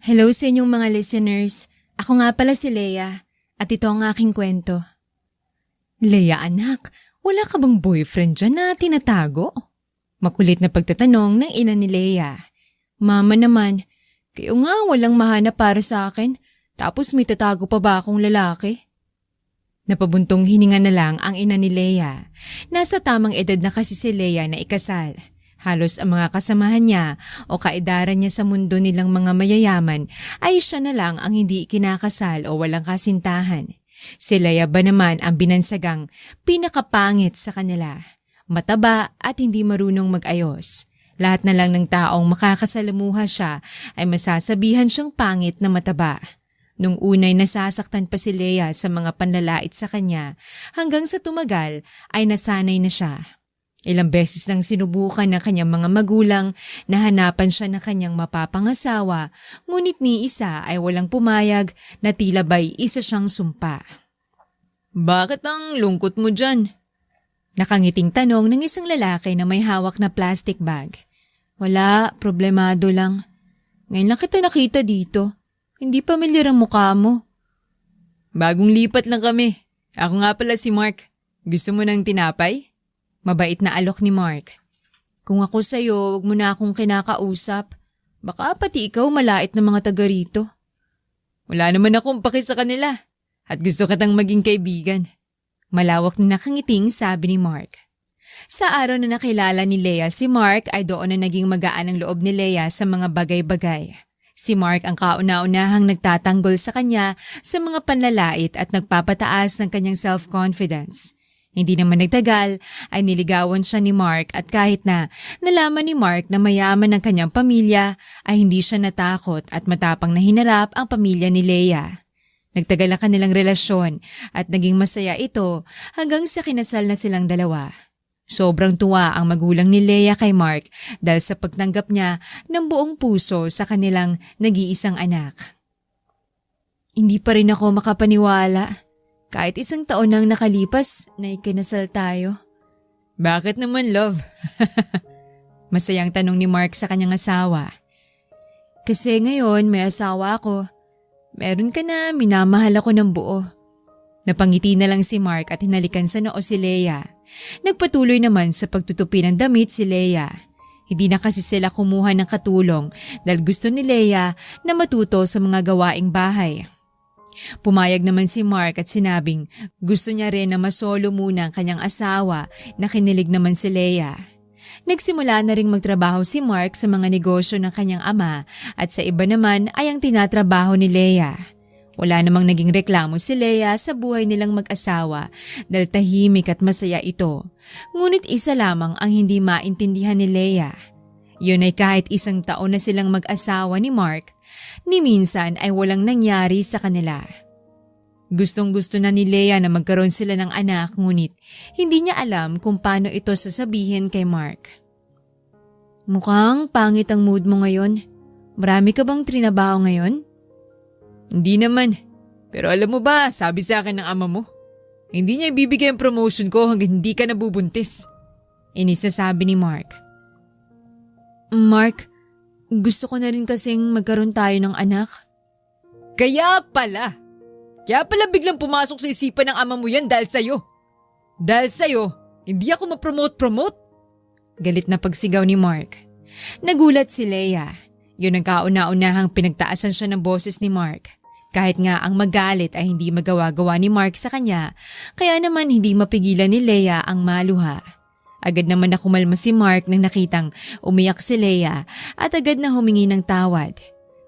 Hello sa inyong mga listeners. Ako nga pala si Leia at ito ang aking kwento. Leia anak, wala ka bang boyfriend dyan na tinatago? Makulit na pagtatanong ng ina ni Leia. Mama naman, kayo nga walang mahanap para sa akin tapos may tatago pa ba akong lalaki? Napabuntong hininga na lang ang ina ni Leia. Nasa tamang edad na kasi si Leia na ikasal. Halos ang mga kasamahan niya o kaedaran niya sa mundo nilang mga mayayaman ay siya na lang ang hindi ikinakasal o walang kasintahan. Si Leia ba naman ang binansagang pinakapangit sa kanila. Mataba at hindi marunong mag-ayos. Lahat na lang ng taong makakasalamuha siya ay masasabihan siyang pangit na mataba. Nung unay nasasaktan pa si Leia sa mga panlalait sa kanya hanggang sa tumagal ay nasanay na siya. Ilang beses nang sinubukan ng kanyang mga magulang na hanapan siya na kanyang mapapangasawa, ngunit ni isa ay walang pumayag na tila ba'y isa siyang sumpa. Bakit ang lungkot mo dyan? Nakangiting tanong ng isang lalaki na may hawak na plastic bag. Wala, problemado lang. Ngayon lang kita nakita dito. Hindi pamilyar ang mukha mo. Bagong lipat lang kami. Ako nga pala si Mark. Gusto mo ng tinapay? Mabait na alok ni Mark. Kung ako sa'yo, wag mo na akong kinakausap. Baka pati ikaw malait ng mga taga rito. Wala naman akong paki sa kanila. At gusto kitang maging kaibigan. Malawak na nakangiting sabi ni Mark. Sa araw na nakilala ni Leia si Mark ay doon na naging magaan ang loob ni Leia sa mga bagay-bagay. Si Mark ang kauna-unahang nagtatanggol sa kanya sa mga panlalait at nagpapataas ng kanyang self-confidence. Hindi naman nagtagal ay niligawan siya ni Mark at kahit na nalaman ni Mark na mayaman ang kanyang pamilya ay hindi siya natakot at matapang na hinarap ang pamilya ni Leia. Nagtagal ang kanilang relasyon at naging masaya ito hanggang sa kinasal na silang dalawa. Sobrang tuwa ang magulang ni Leia kay Mark dahil sa pagtanggap niya ng buong puso sa kanilang nag-iisang anak. Hindi pa rin ako makapaniwala. Kahit isang taon nang nakalipas na ikinasal tayo. Bakit naman, love? Masayang tanong ni Mark sa kanyang asawa. Kasi ngayon may asawa ako. Meron ka na minamahal ako ng buo. Napangiti na lang si Mark at hinalikan sa noo si Leia. Nagpatuloy naman sa pagtutupi ng damit si Leia. Hindi na kasi sila kumuha ng katulong dahil gusto ni Leia na matuto sa mga gawaing bahay. Pumayag naman si Mark at sinabing gusto niya rin na masolo muna ang kanyang asawa na kinilig naman si Leia. Nagsimula na ring magtrabaho si Mark sa mga negosyo ng kanyang ama at sa iba naman ay ang tinatrabaho ni Leia. Wala namang naging reklamo si Leia sa buhay nilang mag-asawa dahil tahimik at masaya ito. Ngunit isa lamang ang hindi maintindihan ni Leia. Yun ay kahit isang taon na silang mag-asawa ni Mark, ni minsan ay walang nangyari sa kanila. Gustong-gusto na ni Leia na magkaroon sila ng anak ngunit hindi niya alam kung paano ito sasabihin kay Mark. Mukhang pangit ang mood mo ngayon. Marami ka bang trinabaho ngayon? Hindi naman. Pero alam mo ba, sabi sa akin ng ama mo, hindi niya ibibigay ang promotion ko hanggang hindi ka nabubuntis. Inisasabi ni Mark. Mark, gusto ko na rin kasing magkaroon tayo ng anak. Kaya pala biglang pumasok sa isipan ng ama mo yan dahil sa'yo. Dahil sa'yo, hindi ako ma-promote. Galit na pagsigaw ni Mark. Nagulat si Leia. Yun ang kauna-unahang pinagtaasan siya ng boses ni Mark. Kahit nga ang magalit ay hindi magawa-gawa ni Mark sa kanya, kaya naman hindi mapigilan ni Leia ang maluha. Agad naman na kumalma si Mark nang nakitang umiyak si Leia at agad na humingi ng tawad.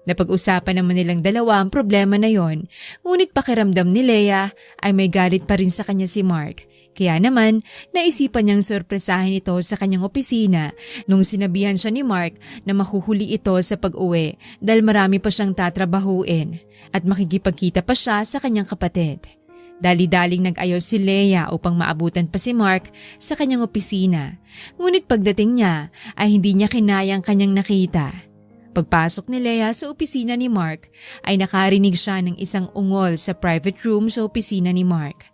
Napag-usapan naman nilang dalawa ang problema na yon, ngunit pakiramdam ni Leia ay may galit pa rin sa kanya si Mark. Kaya naman, naisipan niyang sorpresahin ito sa kanyang opisina nung sinabihan siya ni Mark na mahuhuli ito sa pag-uwi dahil marami pa siyang tatrabahuin at makikipagkita pa siya sa kanyang kapatid. Dali-daling nag-ayos si Leia upang maabutan pa si Mark sa kanyang opisina. Ngunit pagdating niya ay hindi niya kinayang kanyang nakita. Pagpasok ni Leia sa opisina ni Mark ay nakarinig siya ng isang ungol sa private room sa opisina ni Mark.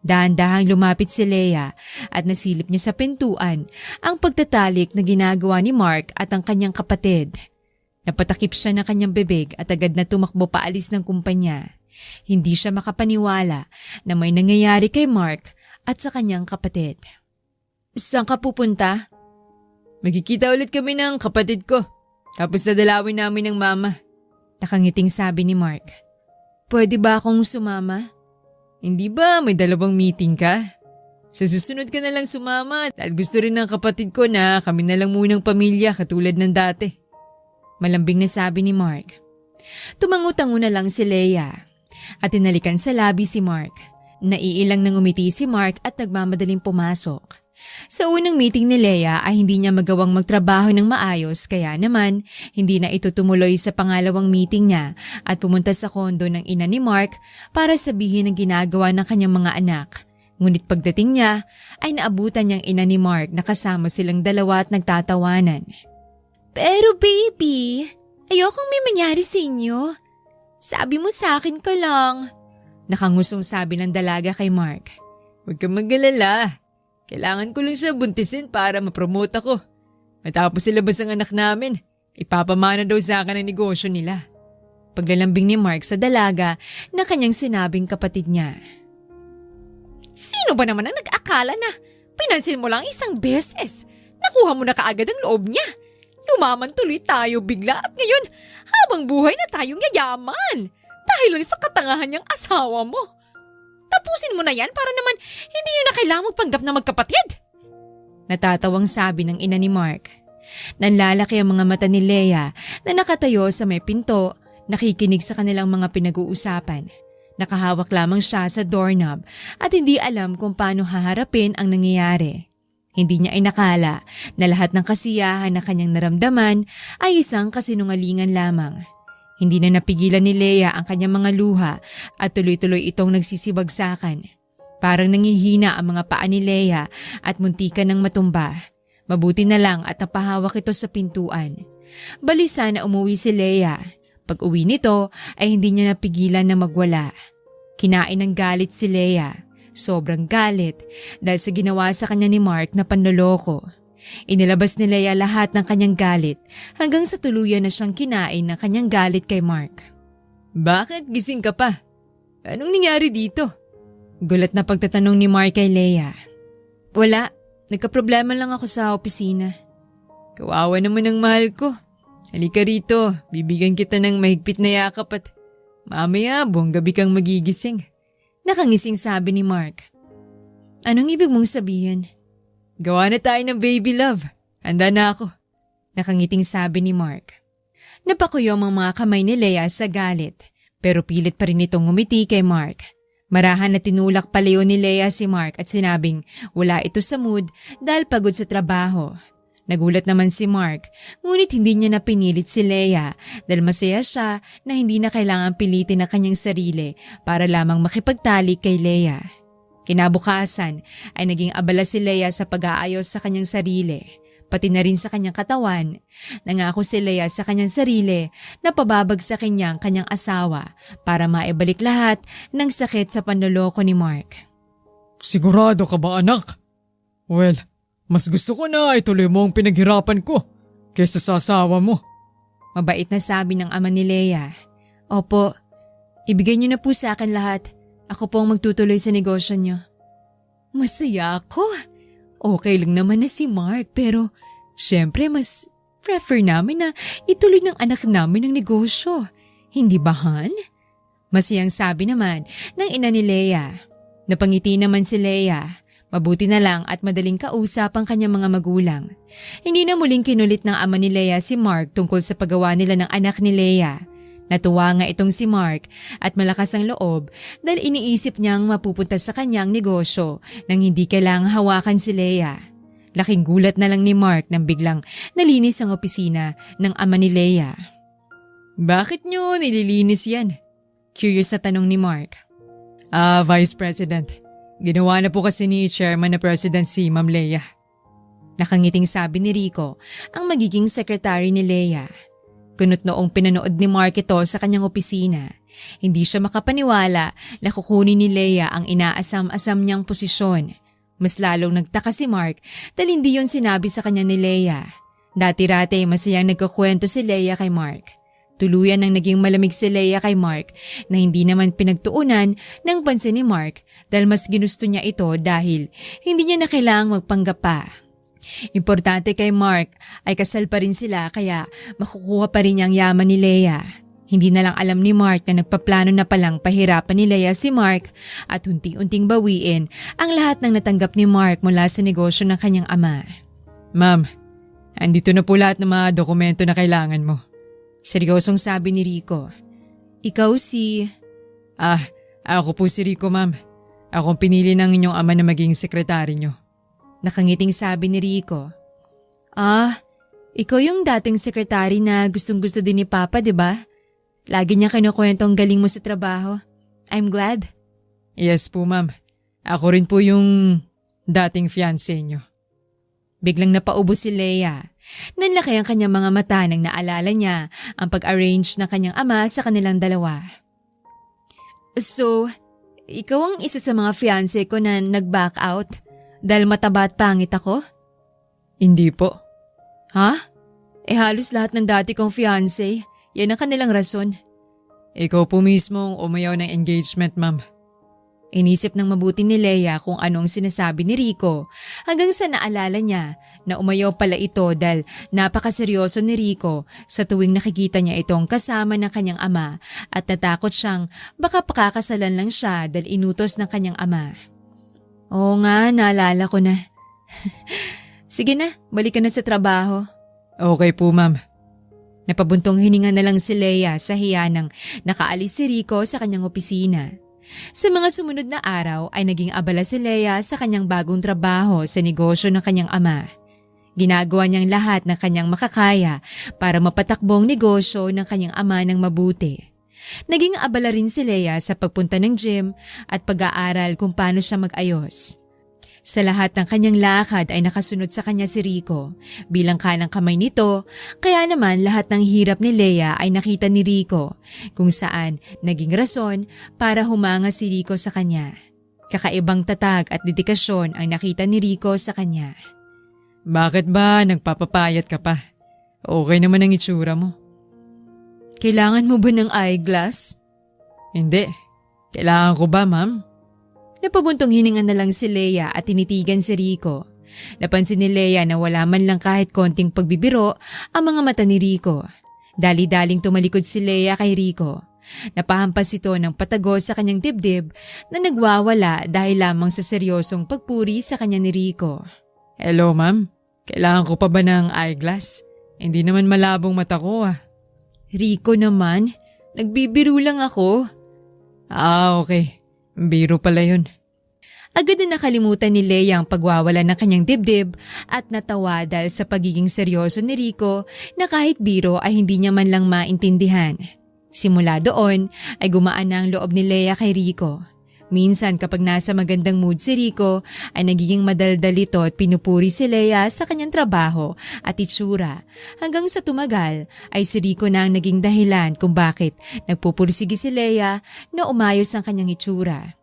Dahan-dahang lumapit si Leia at nasilip niya sa pintuan ang pagtatalik na ginagawa ni Mark at ang kanyang kapatid. Napatakip siya ng kanyang bibig at agad na tumakbo paalis ng kumpanya. Hindi siya makapaniwala na may nangyayari kay Mark at sa kanyang kapatid. Saan ka pupunta? Magkikita ulit kami ng kapatid ko. Tapos dadalawin namin ng mama. Nakangiting sabi ni Mark. Pwede ba akong sumama? Hindi ba may dalawang meeting ka? Sa susunod ka na lang sumama dahil gusto rin ng kapatid ko na kami na lang munang pamilya katulad ng dati. Malambing na sabi ni Mark. Tumangutango na lang si Leia at tinalikan sa labi si Mark. Naiilang nang umiti si Mark at nagmamadaling pumasok. Sa unang meeting ni Leia ay hindi niya magawang magtrabaho ng maayos kaya naman hindi na ito tumuloy sa pangalawang meeting niya at pumunta sa kondo ng ina ni Mark para sabihin ang ginagawa ng kanyang mga anak. Ngunit pagdating niya ay naabutan niyang ina ni Mark na kasama silang dalawa at nagtatawanan. Pero baby, ayokong may mangyari sa inyo. Sabi mo sa akin ka lang. Nakangusong sabi ng dalaga kay Mark. Huwag kang mag-alala. Kailangan ko lang siya buntisin para mapromote ako. Matapos ilabas ang anak namin, ipapamana daw sa akin ang negosyo nila. Paglalambing ni Mark sa dalaga na kanyang sinabing kapatid niya. Sino ba naman ang nag-akala na pinansin mo lang isang beses? Nakuha mo na kaagad ang loob niya. Yumaman tuloy tayo bigla at ngayon habang buhay na tayong yayaman. Dahil lang sa katangahan niyang asawa mo. Tapusin mo na yan para naman hindi niyo na kailangang magpanggap na magkapatid. Natatawang sabi ng ina ni Mark. Nanlalaki ang mga mata ni Leia na nakatayo sa may pinto, nakikinig sa kanilang mga pinag-uusapan. Nakahawak lamang siya sa doorknob at hindi alam kung paano haharapin ang nangyayari. Hindi niya inakala na lahat ng kasiyahan na kanyang naramdaman ay isang kasinungalingan lamang. Hindi na napigilan ni Leia ang kanyang mga luha at tuloy-tuloy itong nagsisibagsakan. Parang nangihina ang mga paa ni Leia at muntikan ng matumba. Mabuti na lang at napahawak ito sa pintuan. Balisa na umuwi si Leia. Pag uwi nito ay hindi niya napigilan na magwala. Kinain ng galit si Leia. Sobrang galit dahil sa ginawa sa kanya ni Mark na panloloko. Inilabas ni Leia lahat ng kanyang galit hanggang sa tuluyan na siyang kinain ng kanyang galit kay Mark. Bakit gising ka pa? Anong nangyari dito? Gulat na pagtatanong ni Mark kay Leia. Wala, nagkaproblema lang ako sa opisina. Kawawa naman ang mahal ko. Halika rito, bibigyan kita ng mahigpit na yakap at mamaya buong gabi kang magigising. Nakangising sabi ni Mark. Anong ibig mong sabihin? Gawa na tayo ng baby love. Handa na ako. Nakangiting sabi ni Mark. Napakuyom ang mga kamay ni Leia sa galit, pero pilit pa rin itong ngumiti kay Mark. Marahan na tinulak paleo ni Leia si Mark at sinabing wala ito sa mood dahil pagod sa trabaho. Nagulat naman si Mark, ngunit hindi niya napinilit si Leia dahil masaya siya na hindi na kailangan pilitin ang kanyang sarili para lamang makipagtalik kay Leia. Kinabukasan ay naging abala si Leia sa pag-aayos sa kanyang sarili, pati na rin sa kanyang katawan. Nangako si Leia sa kanyang sarili na pababagsakin niya ang kanyang asawa para maibalik lahat ng sakit sa panloloko ni Mark. Sigurado ka ba anak? Well, mas gusto ko na ituloy mo ang pinaghirapan ko kaysa sa asawa mo. Mabait na sabi ng ama ni Leia. Opo, ibigay niyo na po sa akin lahat. Ako po ang magtutuloy sa negosyo niyo. Masaya ako. Okay lang naman na si Mark pero syempre mas prefer namin na ituloy ng anak namin ang negosyo. Hindi ba, Han? Masayang sabi naman ng ina ni Leia. Napangiti naman si Leia. Mabuti na lang at madaling kausap ang kanyang mga magulang. Hindi na muling kinulit ng ama ni Leia si Mark tungkol sa paggawa nila ng anak ni Leia. Natuwa nga itong si Mark at malakas ang loob dahil iniisip niyang mapupunta sa kanyang negosyo nang hindi kailangang hawakan si Leia. Laking gulat na lang ni Mark nang biglang nalinis ang opisina ng ama ni Leia. Bakit niyo nililinis yan? Curious na tanong ni Mark. Vice President. Ginawa na po kasi ni Chairman na President si Ma'am Leia. Nakangiting sabi ni Rico, ang magiging secretary ni Leia. Kunot noong pinanood ni Mark ito sa kanyang opisina. Hindi siya makapaniwala na kukunin ni Leia ang inaasam-asam niyang posisyon. Mas lalong nagtaka si Mark dahil hindi yon sinabi sa kanya ni Leia. Dati-rati masayang nagkakwento si Leia kay Mark. Tuluyan nang naging malamig si Leia kay Mark na hindi naman pinagtuunan ng pansin ni Mark dahil mas ginusto niya ito dahil hindi niya na kailangang magpanggap pa. Importante kay Mark ay kasal pa rin sila kaya makukuha pa rin niya ang yaman ni Leia. Hindi na lang alam ni Mark na nagpaplano na palang pahirapan ni Leia si Mark at unting-unting bawiin ang lahat ng natanggap ni Mark mula sa negosyo ng kanyang ama. Ma'am, andito na po lahat ng mga dokumento na kailangan mo. Seryosong sabi ni Rico. Ikaw si… Ako po si Rico, ma'am. Akong pinili ng inyong ama na maging sekretary nyo. Nakangiting sabi ni Rico. Ikaw yung dating sekretary na gustong-gusto din ni Papa, di ba? Lagi niya kinukwentong galing mo sa trabaho. I'm glad. Yes po, ma'am. Ako rin po yung dating fiancé nyo. Biglang napaubo si Leia. Nanlaki ang kanyang mga mata nang naalala niya ang pag-arrange ng kanyang ama sa kanilang dalawa. So, ikaw ang isa sa mga fiancé ko na nag-back out dahil mataba at pangit ako? Hindi po. Ha? Halos lahat ng dati kong fiancé, yan ang kanilang rason. Ikaw po mismo ang umayaw ng engagement, ma'am. Inisip ng mabuti ni Leia kung anong sinasabi ni Rico hanggang sa naalala niya na umayaw pala ito dahil napakaseryoso ni Rico sa tuwing nakikita niya itong kasama ng kanyang ama at natakot siyang baka pakakasalan lang siya dahil inutos ng kanyang ama. Oo nga, naalala ko na. Sige na, balik ka na sa trabaho. Okay po, ma'am. Napabuntong hininga na lang si Leia sa hiya nang nakaalis si Rico sa kanyang opisina. Sa mga sumunod na araw ay naging abala si Leia sa kanyang bagong trabaho sa negosyo ng kanyang ama. Ginagawa niyang lahat ng kanyang makakaya para mapatakbong negosyo ng kanyang ama ng mabuti. Naging abala rin si Leia sa pagpunta ng gym at pag-aaral kung paano siya mag-ayos. Sa lahat ng kanyang lakad ay nakasunod sa kanya si Rico bilang kanang kamay nito, kaya naman lahat ng hirap ni Leia ay nakita ni Rico kung saan naging rason para humanga si Rico sa kanya. Kakaibang tatag at dedikasyon ang nakita ni Rico sa kanya. Bakit ba nagpapapayat ka pa? Okay naman ang itsura mo. Kailangan mo ba ng eyeglass? Hindi. Kailangan ko ba, ma'am? Napabuntong hininga na lang si Leia at tinitigan si Rico. Napansin ni Leia na wala man lang kahit konting pagbibiro ang mga mata ni Rico. Dali-daling tumalikod si Leia kay Rico. Napahampas ito ng patagos sa kanyang dibdib na nagwawala dahil lamang sa seryosong pagpuri sa kanya ni Rico. Hello, ma'am. Kailangan ko pa ba ng eyeglass? Hindi naman malabong mata ko, Rico naman, nagbibiro lang ako. Okay. Biro pala yun. Agad na nakalimutan ni Leia ang pagwawala ng kanyang dibdib at natawa dahil sa pagiging seryoso ni Rico na kahit biro ay hindi niya man lang maintindihan. Simula doon ay gumaan na ang loob ni Leia kay Rico. Minsan kapag nasa magandang mood si Rico ay nagiging madaldal ito at pinupuri si Leia sa kanyang trabaho at itsura hanggang sa tumagal ay si Rico na ang naging dahilan kung bakit nagpupursige si Leia na umayos ang kanyang itsura.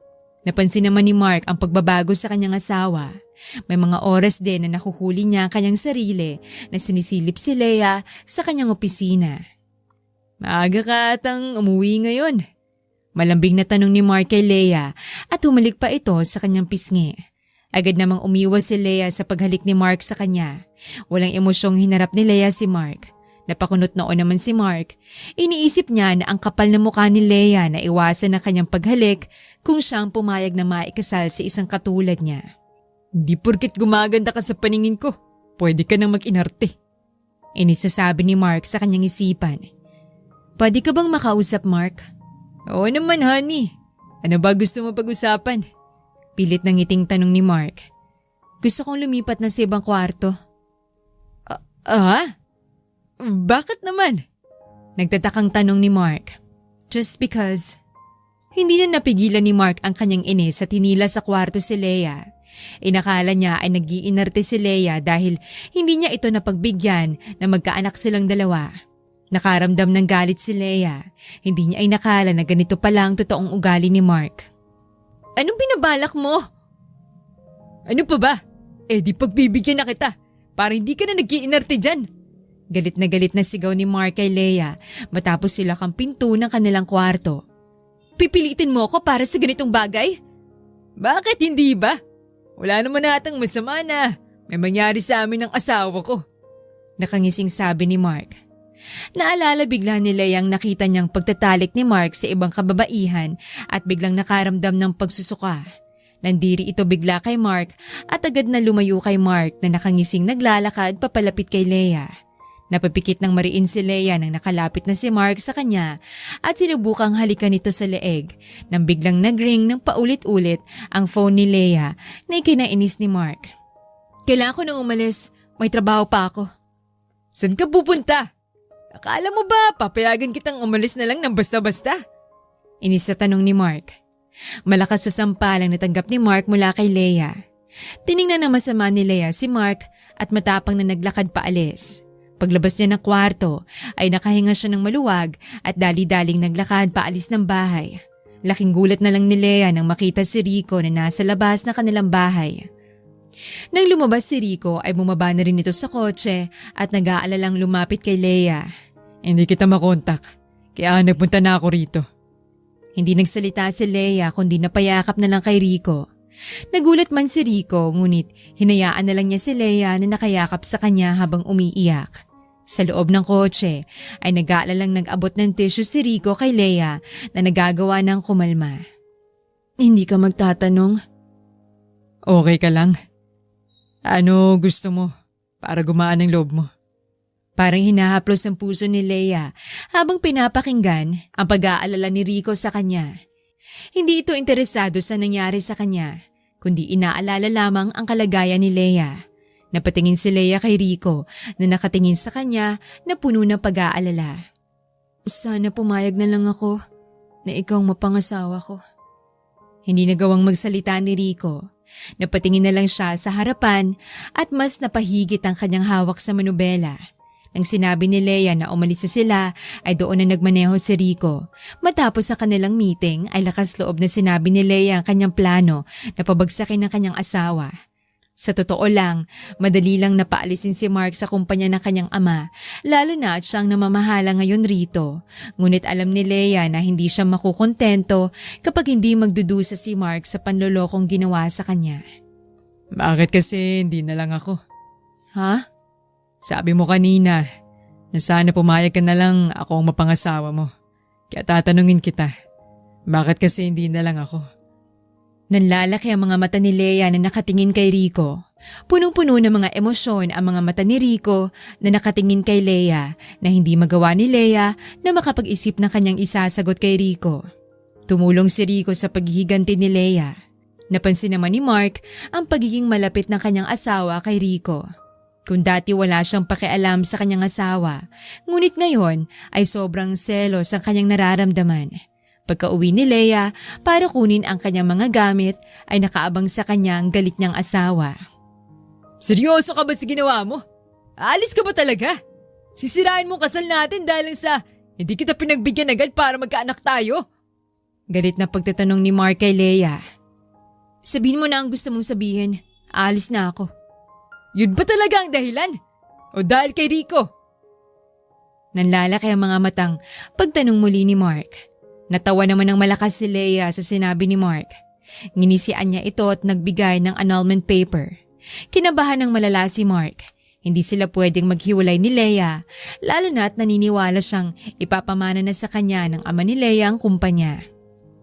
Napansin naman ni Mark ang pagbabago sa kanyang asawa. May mga oras din na nakuhuli niya ang kanyang sarili na sinisilip si Leia sa kanyang opisina. Maaga ka atang umuwi ngayon. Malambing na tanong ni Mark kay Leia at humalik pa ito sa kanyang pisngi. Agad namang umiwas si Leia sa paghalik ni Mark sa kanya. Walang emosyong hinarap ni Leia si Mark. Napakunot noon naman si Mark. Iniisip niya na ang kapal na mukha ni Leia na iwasan na kanyang paghalik kung siyang pumayag na maikasal sa isang katulad niya. Hindi porket gumaganda ka sa paningin ko, pwede ka nang mag-inarte. Inisasabi ni Mark sa kanyang isipan. Pwede ka bang makausap, Mark? Oo naman, honey. Ano ba gusto mo pag-usapan? Pilit ng ngiting tanong ni Mark. Gusto kong lumipat na sa ibang kwarto. Bakit naman? Nagtatakang tanong ni Mark. Just because. Hindi na napigilan ni Mark ang kanyang inis at hinila sa kwarto si Leia. Inakala niya ay nag-iinarte si Leia dahil hindi niya ito napagbigyan na magkaanak silang dalawa. Nakaramdam ng galit si Leia. Hindi niya ay nakala na ganito pala ang totoong ugali ni Mark. Anong binabalak mo? Ano pa ba? Di pagbibigyan na kita para hindi ka na nag-iinarte dyan. Galit na sigaw ni Mark kay Leia matapos sila kang pinto ng kanilang kwarto. Pipilitin mo ako para sa ganitong bagay? Bakit hindi ba? Wala naman natang masama na may mangyari sa amin ng asawa ko. Nakangising sabi ni Mark. Naalala bigla ni Leia ang nakita niyang pagtatalik ni Mark sa ibang kababaihan at biglang nakaramdam ng pagsusuka. Nandiri ito bigla kay Mark at agad na lumayo kay Mark na nakangising naglalakad papalapit kay Leia. Napapikit ng mariin si Leia nang nakalapit na si Mark sa kanya at sinubukang halikan nito sa leeg nang biglang nagring ng paulit-ulit ang phone ni Leia na ikinainis ni Mark. Kailangan ko nang umalis. May trabaho pa ako. Saan ka pupunta? Akala mo ba papayagan kitang umalis na lang ng basta-basta? Inis na tanong ni Mark. Malakas sa sampalang natanggap ni Mark mula kay Leia. Tiningnan na masama ni Leia si Mark at matapang na naglakad paalis. Paglabas niya ng kwarto ay nakahinga siya ng maluwag at dali-daling naglakad paalis ng bahay. Laking gulat na lang ni Leia nang makita si Rico na nasa labas na kanilang bahay. Nang lumabas si Rico ay bumaba na rin ito sa kotse at nag-aalalang lumapit kay Leia. Hindi kita makontak, kaya nagpunta na ako rito. Hindi nagsalita si Leia kundi napayakap na lang kay Rico. Nagulat man si Rico ngunit hinayaan na lang niya si Leia na nakayakap sa kanya habang umiiyak. Sa loob ng kotse ay nag-aalalang nag-abot ng tissue si Rico kay Leia na nagagawa ng kumalma. Hindi ka magtatanong? Okay ka lang? Ano gusto mo para gumaan ang loob mo? Parang hinahaplos ang puso ni Leia habang pinapakinggan ang pag-aalala ni Rico sa kanya. Hindi ito interesado sa nangyari sa kanya, kundi inaalala lamang ang kalagayan ni Leia. Napatingin si Leia kay Rico na nakatingin sa kanya na puno ng pag-aalala. Sana pumayag na lang ako na ikaw mapangasawa ko. Hindi nagawang magsalita ni Rico. Napatingin na lang siya sa harapan at mas napahigit ang kanyang hawak sa manubela. Nang sinabi ni Leia na umalis na sila ay doon na nagmaneho si Rico. Matapos sa kanilang meeting ay lakas loob na sinabi ni Leia ang kanyang plano na pabagsakin ng kanyang asawa. Sa totoo lang, madali lang napaalisin si Mark sa kumpanya ng kanyang ama, lalo na at siyang namamahala ngayon rito. Ngunit alam ni Leia na hindi siya makukontento kapag hindi magdudusa si Mark sa panlolokong ginawa sa kanya. Bakit kasi hindi na lang ako? Ha? Sabi mo kanina na sana pumayag ka na lang ako ang mapangasawa mo. Kaya tatanungin kita, bakit kasi hindi na lang ako? Nanlalaki ang mga mata ni Leia na nakatingin kay Rico. Punong-puno ng mga emosyon ang mga mata ni Rico na nakatingin kay Leia na hindi magawa ni Leia na makapag-isip ng kanyang isasagot kay Rico. Tumulong si Rico sa paghihiganti ni Leia. Napansin naman ni Mark ang pagiging malapit ng kanyang asawa kay Rico. Kung dati wala siyang pakialam sa kanyang asawa, ngunit ngayon ay sobrang selos ang kanyang nararamdaman. Pagka-uwi ni Leia para kunin ang kanyang mga gamit ay nakaabang sa kanya ang galit niyang asawa. Seryoso ka ba sa ginawa mo? Aalis ka ba talaga? Sisirain mo kasal natin dahil sa hindi kita pinagbigyan agad para magkaanak tayo? Galit na pagtatanong ni Mark kay Leia. Sabihin mo na ang gusto mong sabihin. Aalis na ako. Yun ba talaga ang dahilan? O dahil kay Rico? Nanlalaki ang mga matang pagtanong muli ni Mark. Natawa naman ng malakas si Leia sa sinabi ni Mark. Nginisian niya ito at nagbigay ng annulment paper. Kinabahan ng malala si Mark. Hindi sila pwedeng maghiwalay ni Leia, lalo na at naniniwala siyang ipapamana na sa kanya ng ama ni Leia ang kumpanya.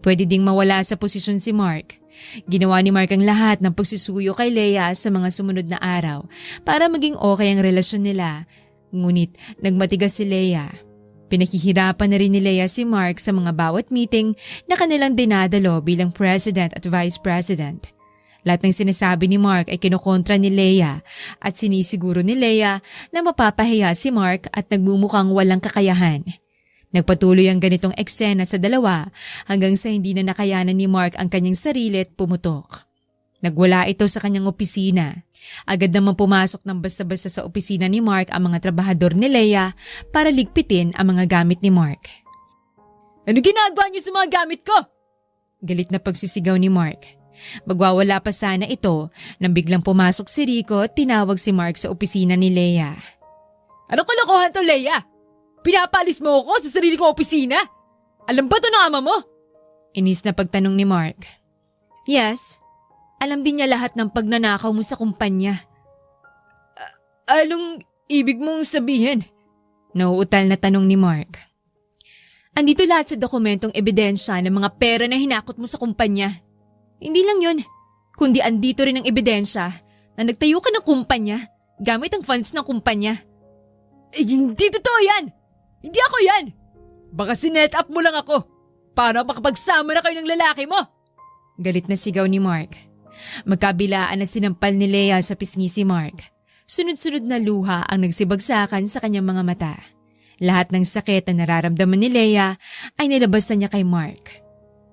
Pwede ding mawala sa posisyon si Mark. Ginawa ni Mark ang lahat ng pagsisuyo kay Leia sa mga sumunod na araw para maging okay ang relasyon nila. Ngunit nagmatigas si Leia. Pinakihirapan na rin ni Leia si Mark sa mga bawat meeting na kanilang dinadalo bilang president at vice president. Lahat ng sinasabi ni Mark ay kinukontra ni Leia at sinisiguro ni Leia na mapapahiya si Mark at nagmumukhang walang kakayahan. Nagpatuloy ang ganitong eksena sa dalawa hanggang sa hindi na nakayanan ni Mark ang kanyang sarili at pumutok. Nagwala ito sa kanyang opisina. Agad namang pumasok ng basta-basta sa opisina ni Mark ang mga trabahador ni Leia para ligpitin ang mga gamit ni Mark. Ano ginagawa niyo sa mga gamit ko? Galit na pagsisigaw ni Mark. Magwawala pa sana ito nang biglang pumasok si Rico at tinawag si Mark sa opisina ni Leia. Anong kalokohan to, Leia? Pinapalis mo ako sa sarili kong opisina? Alam ba to ng ama mo? Inis na pagtanong ni Mark. Yes, alam din niya lahat ng pagnanakaw mo sa kumpanya. Anong ibig mong sabihin? Nauutal na tanong ni Mark. Andito lahat sa dokumentong ebidensya ng mga pera na hinakot mo sa kumpanya. Hindi lang yon, kundi andito rin ang ebidensya na nagtayo ka ng kumpanya gamit ang funds ng kumpanya. Hindi totoo yan! Hindi ako yan! Baka sinet up mo lang ako para makapagsama na kayo ng lalaki mo! Galit na sigaw ni Mark. Magkabilaan na sinampal ni Leia sa pisngi si Mark. Sunod-sunod na luha ang nagsibagsakan sa kanyang mga mata. Lahat ng sakit na nararamdaman ni Leia ay nilabas na niya kay Mark.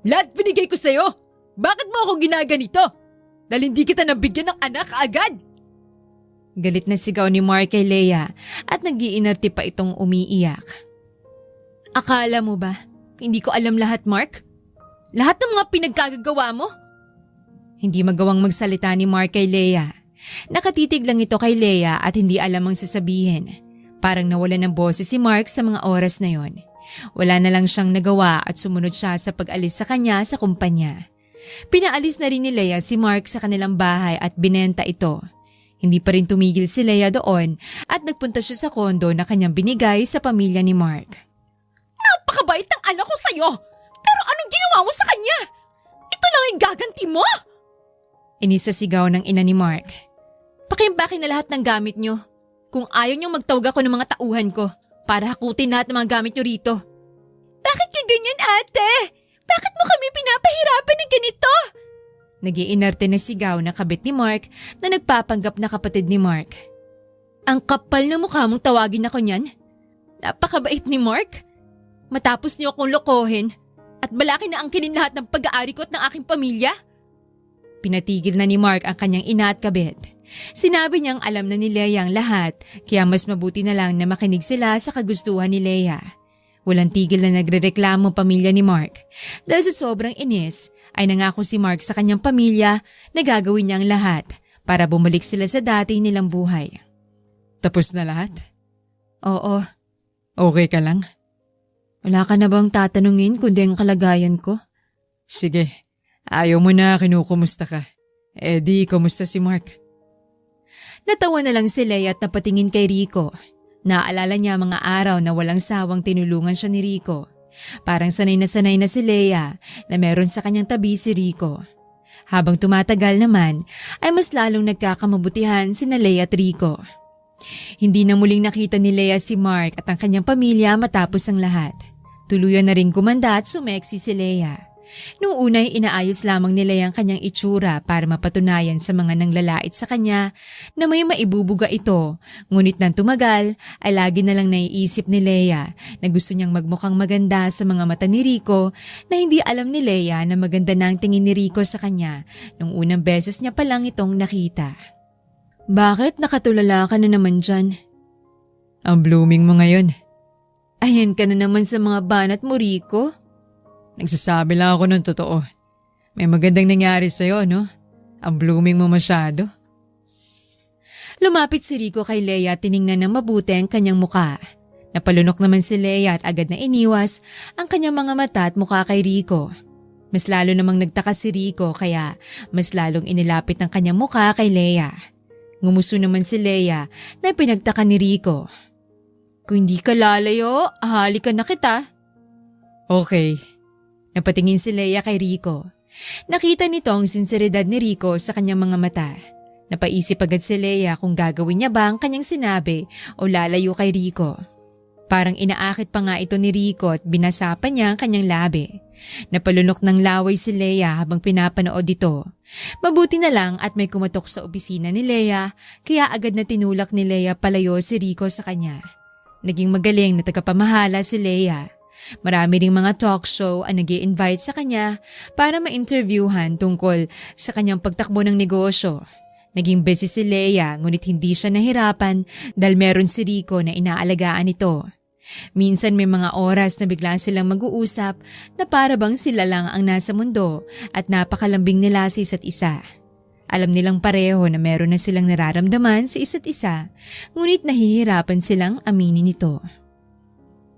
Lahat binigay ko sa'yo! Bakit mo ako ginaganito? Dahil hindi kita nabigyan ng anak agad! Galit na sigaw ni Mark kay Leia at nag-iinarte pa itong umiiyak. Akala mo ba, hindi ko alam lahat, Mark? Lahat ng mga pinagkagagawa mo? Hindi magawang magsalita ni Mark kay Leia. Nakatitig lang ito kay Leia at hindi alam ang sasabihin. Parang nawalan ng boses si Mark sa mga oras na yon. Wala na lang siyang nagawa at sumunod siya sa pag-alis sa kanya sa kumpanya. Pinaalis na rin ni Leia si Mark sa kanilang bahay at binenta ito. Hindi pa rin tumigil si Leia doon at nagpunta siya sa kondo na kanyang binigay sa pamilya ni Mark. Napakabait ng anak ko sa'yo! Pero anong ginawa mo sa kanya? Ito lang ang gaganti mo? Inis sa sigaw ng ina ni Mark. Pakimpakin na lahat ng gamit nyo. Kung ayaw niyong magtawag ako ng mga tauhan ko para hakutin lahat ng mga gamit nyo rito. Bakit ka ganyan, ate? Bakit mo kami pinapahirapan ng ganito? Nag-iinarte na sigaw na kabit ni Mark na nagpapanggap na kapatid ni Mark. Ang kapal na mukha mong tawagin ako niyan. Napakabait ni Mark. Matapos niyo akong lokohin at balakin na angkinin lahat ng pag-aari ko at ng aking pamilya. Pinatigil na ni Mark ang kanyang ina at kabit. Sinabi niyang alam na ni Leia ang lahat kaya mas mabuti na lang na makinig sila sa kagustuhan ni Leia. Walang tigil na nagrereklamo ang pamilya ni Mark. Dahil sa sobrang inis ay nangako si Mark sa kanyang pamilya na gagawin niya ang lahat para bumalik sila sa dati nilang buhay. Tapos na lahat? Oo, Okay ka lang? wala ka na bang tatanungin kundi ang kalagayan ko? Sige, ayaw mo na kinukumusta ka. Eh di, kumusta si Mark? Natawa na lang si Leia at napatingin kay Rico. Naalala niya mga araw na walang sawang tinulungan siya ni Rico. Parang sanay na si Leia na meron sa kanyang tabi si Rico. Habang tumatagal naman ay mas lalong nagkakamabutihan sina Leia at Rico. Hindi na muling nakita ni Leia si Mark at ang kanyang pamilya matapos ang lahat. Tuluyan na rin gumanda at sumeksi si Leia. Noong una ay inaayos lamang ni Leia ang kanyang itsura para mapatunayan sa mga nanglalait sa kanya na may maibubuga ito. Ngunit nang tumagal ay lagi na lang naiisip ni Leia na gusto niyang magmukhang maganda sa mga mata ni Rico na hindi alam ni Leia na maganda na ang tingin ni Rico sa kanya nung unang beses niya pa lang itong nakita. Bakit nakatulala ka na naman dyan? Ang blooming mo ngayon. Ayan ka na naman sa mga banat mo, Rico. Nagsasabi lang ako ng totoo. May magandang nangyari sa'yo, no? Ang blooming mo masyado. Lumapit si Rico kay Leia at tiningnan ng mabuti ang kanyang muka. Napalunok naman si Leia at agad na iniwas ang kanyang mga mata at muka kay Rico. Mas lalo namang nagtaka si Rico kaya mas lalong inilapit ang kanyang muka kay Leia. Ngumuso naman si Leia na pinagtaka ni Rico. Kung hindi ka lalayo, ahalikan na kita. Okay. Napatingin si Leia kay Rico. Nakita nito ang sinseridad ni Rico sa kanyang mga mata. Napaisip agad si Leia kung gagawin niya ba ang kanyang sinabi o lalayo kay Rico. Parang inaakit pa nga ito ni Rico at binasapan niya ang kanyang labi. Napalunok ng laway si Leia habang pinapanood ito. Mabuti na lang at may kumatok sa opisina ni Leia kaya agad na tinulak ni Leia palayo si Rico sa kanya. Naging magaling na tagapamahala si Leia. Marami ring mga talk show ang nag-i-invite sa kanya para ma-interviewhan tungkol sa kanyang pagtakbo ng negosyo. Naging busy si Leia ngunit hindi siya nahirapan dahil meron si Rico na inaalagaan ito. Minsan may mga oras na bigla silang mag-uusap na para bang sila lang ang nasa mundo at napakalambing nila sa isa't isa. Alam nilang pareho na meron na silang nararamdaman sa isa't isa, ngunit nahihirapan silang aminin ito.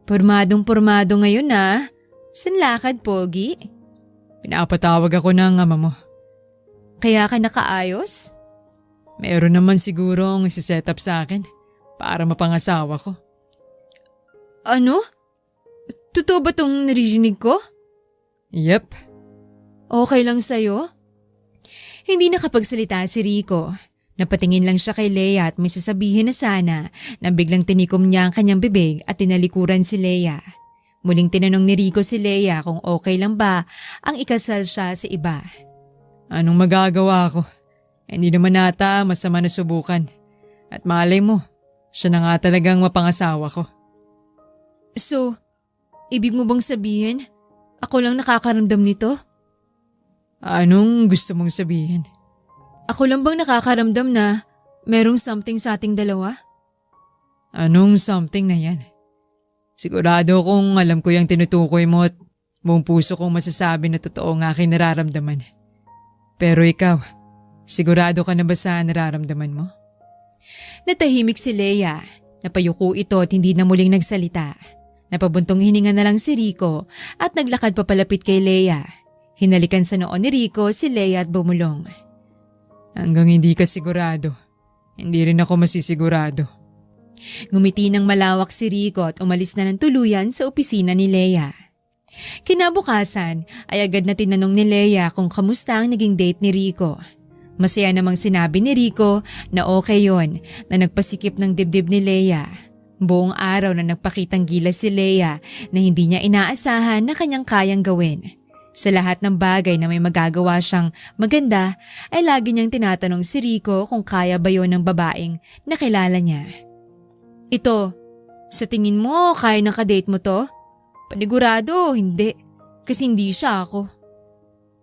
Pormadong-pormado ngayon na. San lakad, Pogi? Pinapatawag ako ng ama mo. Kaya ka nakaayos? Meron naman sigurong isi-set up sa akin para mapangasawa ko. Ano? Totoo ba tong naririnig ko? Yep. Okay lang sa'yo? Hindi nakapagsalita si Rico. Napatingin lang siya kay Leia at may sasabihin na sana na biglang tinikom niya ang kanyang bibig at tinalikuran si Leia. Muling tinanong ni Rico si Leia kung okay lang ba ang ikasal siya sa iba. Anong magagawa ko? Hindi naman ata masama na subukan. At malay mo, siya na nga talagang mapangasawa ko. So, ibig mo bang sabihin, ako lang nakakaramdam nito? Anong gusto mong sabihin? Ako lang bang nakakaramdam na merong something sa ating dalawa? Anong something na yan? Sigurado kung alam ko yung tinutukoy mo at buong puso kong masasabi na totoo ang aking nararamdaman. Pero ikaw, sigurado ka na ba sa nararamdaman mo? Natahimik si Leia. Napayuko ito at hindi na muling nagsalita. Napabuntong hininga na lang si Rico at naglakad papalapit kay Leia. Hinalikan sa noon ni Rico si Leia at bumulong. Hanggang hindi ka sigurado, hindi rin ako masisigurado. Ngumiti ng malawak si Rico at umalis na ng tuluyan sa opisina ni Leia. Kinabukasan ay agad na tinanong ni Leia kung kamusta ang naging date ni Rico. Masaya namang sinabi ni Rico na okay yon na nagpasikip ng dibdib ni Leia. Buong araw na nagpakitang gilas si Leia na hindi niya inaasahan na kanyang kayang gawin. Sa lahat ng bagay na may magagawa siyang maganda ay lagi niyang tinatanong si Rico kung kaya ba yon ng babaeng nakilala niya. Ito, sa tingin mo kaya ng kadate mo to? Panigurado, hindi. Kasi hindi siya ako.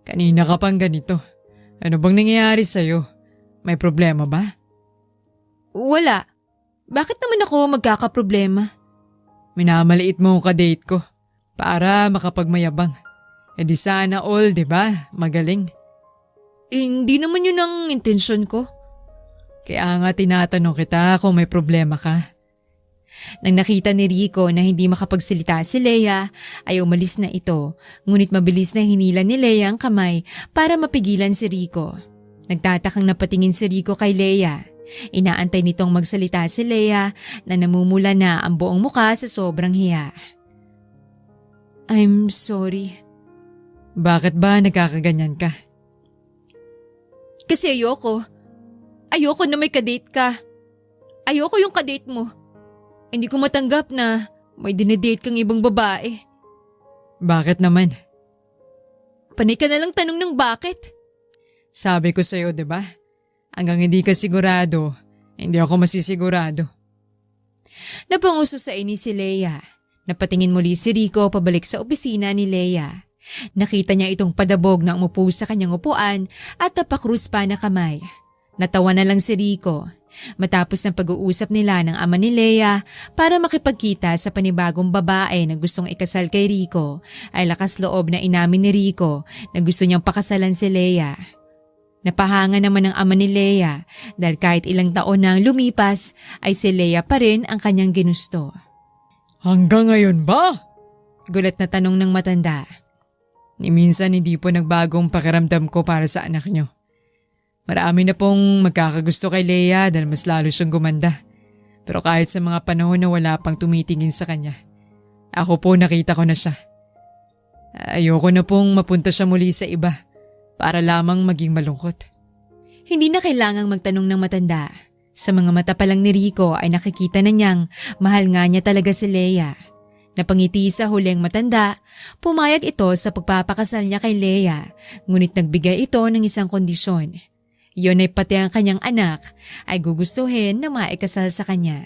Kanina ka pang ganito. Ano bang nangyayari sa'yo? May problema ba? Wala. Bakit naman ako magkakaproblema? Minamaliit mo ang kadate ko para makapagmayabang. E di sana all, di ba? Magaling. Hindi naman yun ang intensyon ko. Kaya nga tinatanong kita kung may problema ka. Nang nakita ni Rico na hindi makapagsalita si Leia, ay umalis na ito, ngunit mabilis na hinila ni Leia ang kamay para mapigilan si Rico. Nagtatakang napatingin si Rico kay Leia. Inaantay nitong magsalita si Leia na namumula na ang buong muka sa sobrang hiya. I'm sorry. Bakit ba nagkakaganyan ka? Kasi ayoko. Ayoko na may kadate ka. Ayoko yung kadate mo. Hindi ko matanggap na may dinedate kang ibang babae. Bakit naman? Panay ka na lang tanong ng bakit. Sabi ko sa'yo, di ba? Hanggang hindi ka sigurado, hindi ako masisigurado. Napanguso sa inis si Leia. Napatingin muli si Rico pabalik sa opisina ni Leia. Nakita niya itong padabog na umupo sa kanyang upuan at napakrus pa na kamay. Natawa na lang si Rico. Matapos ng pag-uusap nila ng ama ni Leia para makipagkita sa panibagong babae na gustong ikasal kay Rico, ay lakas loob na inamin ni Rico na gusto niyang pakasalan si Leia. Napahanga naman ng ama ni Leia dahil kahit ilang taon na ang lumipas ay si Leia pa rin ang kanyang ginusto. Hanggang ngayon ba? Gulat na tanong ng matanda. Ni minsan hindi po nagbagong pakiramdam ko para sa anak niyo. Marami na pong magkakagusto kay Leia dahil mas lalo siyang gumanda. Pero kahit sa mga panahon na wala pang tumitingin sa kanya, ako po nakita ko na siya. Ayoko na pong mapunta siya muli sa iba para lamang maging malungkot. Hindi na kailangang magtanong ng matanda. Sa mga mata pa lang ni Rico ay nakikita na niyang mahal nga niya talaga si Leia. Napangiti sa huling matanda, pumayag ito sa pagpapakasal niya kay Leia, ngunit nagbigay ito ng isang kondisyon. Iyon ay pati ang kanyang anak ay gugustuhin na maikasal sa kanya.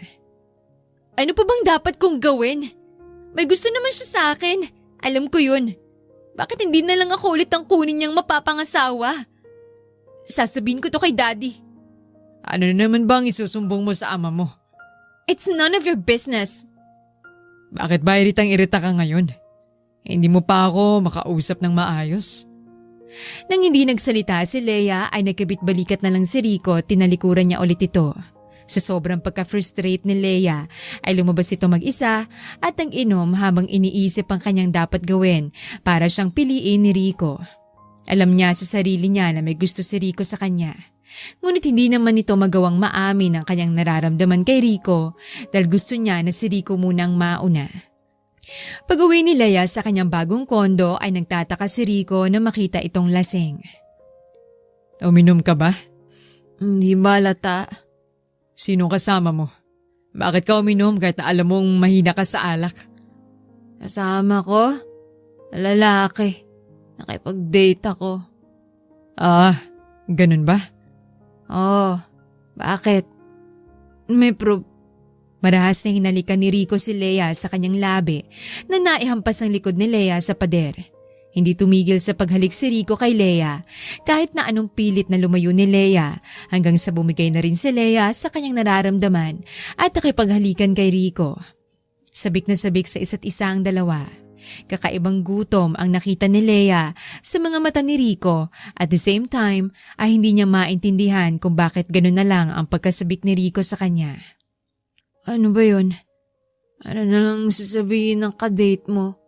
Ano pa bang dapat kong gawin? May gusto naman siya sa akin. Alam ko yun. Bakit hindi na lang ako ulit ang kunin niyang mapapangasawa? Sasabihin ko to kay Daddy. Ano naman bang isusumbong mo sa ama mo? It's none of your business. Bakit ba iritang-irita ka ngayon? Hindi mo pa ako makausap ng maayos? Nang hindi nagsalita si Leia ay nagkabit-balikat na lang si Rico at tinalikuran niya ulit ito. Sa sobrang pagka-frustrate ni Leia ay lumabas ito mag-isa at nag-inom habang iniisip ang kanyang dapat gawin para siyang piliin ni Rico. Alam niya sa sarili niya na may gusto si Rico sa kanya. Ngunit hindi naman ito magawang maamin ang kanyang nararamdaman kay Rico dahil gusto niya na si Rico munang mauna. Pag-uwi ni Leia sa kanyang bagong kondo ay nagtataka si Rico na makita itong lasing. Uminom ka ba? Hindi ba lata? Sinong kasama mo? Bakit ka uminom kahit na alam mong mahina ka sa alak? Kasama ko? Lalaki. Nakipag-date ako. Ah, ganun ba? Oh, bakit? May Marahas na hinalikan ni Rico si Leia sa kanyang labi na naihampas ang likod ni Leia sa pader. Hindi tumigil sa paghalik si Rico kay Leia kahit na anong pilit na lumayo ni Leia hanggang sa bumigay na rin si Leia sa kanyang nararamdaman at nakipaghalikan kay Rico. Sabik na sabik sa isa't isa ang dalawa. Kakaibang gutom ang nakita ni Leia sa mga mata ni Rico at the same time ay hindi niya maintindihan kung bakit gano'n na lang ang pagkasabik ni Rico sa kanya. Ano ba yun? Ano na lang sasabihin ng kadate mo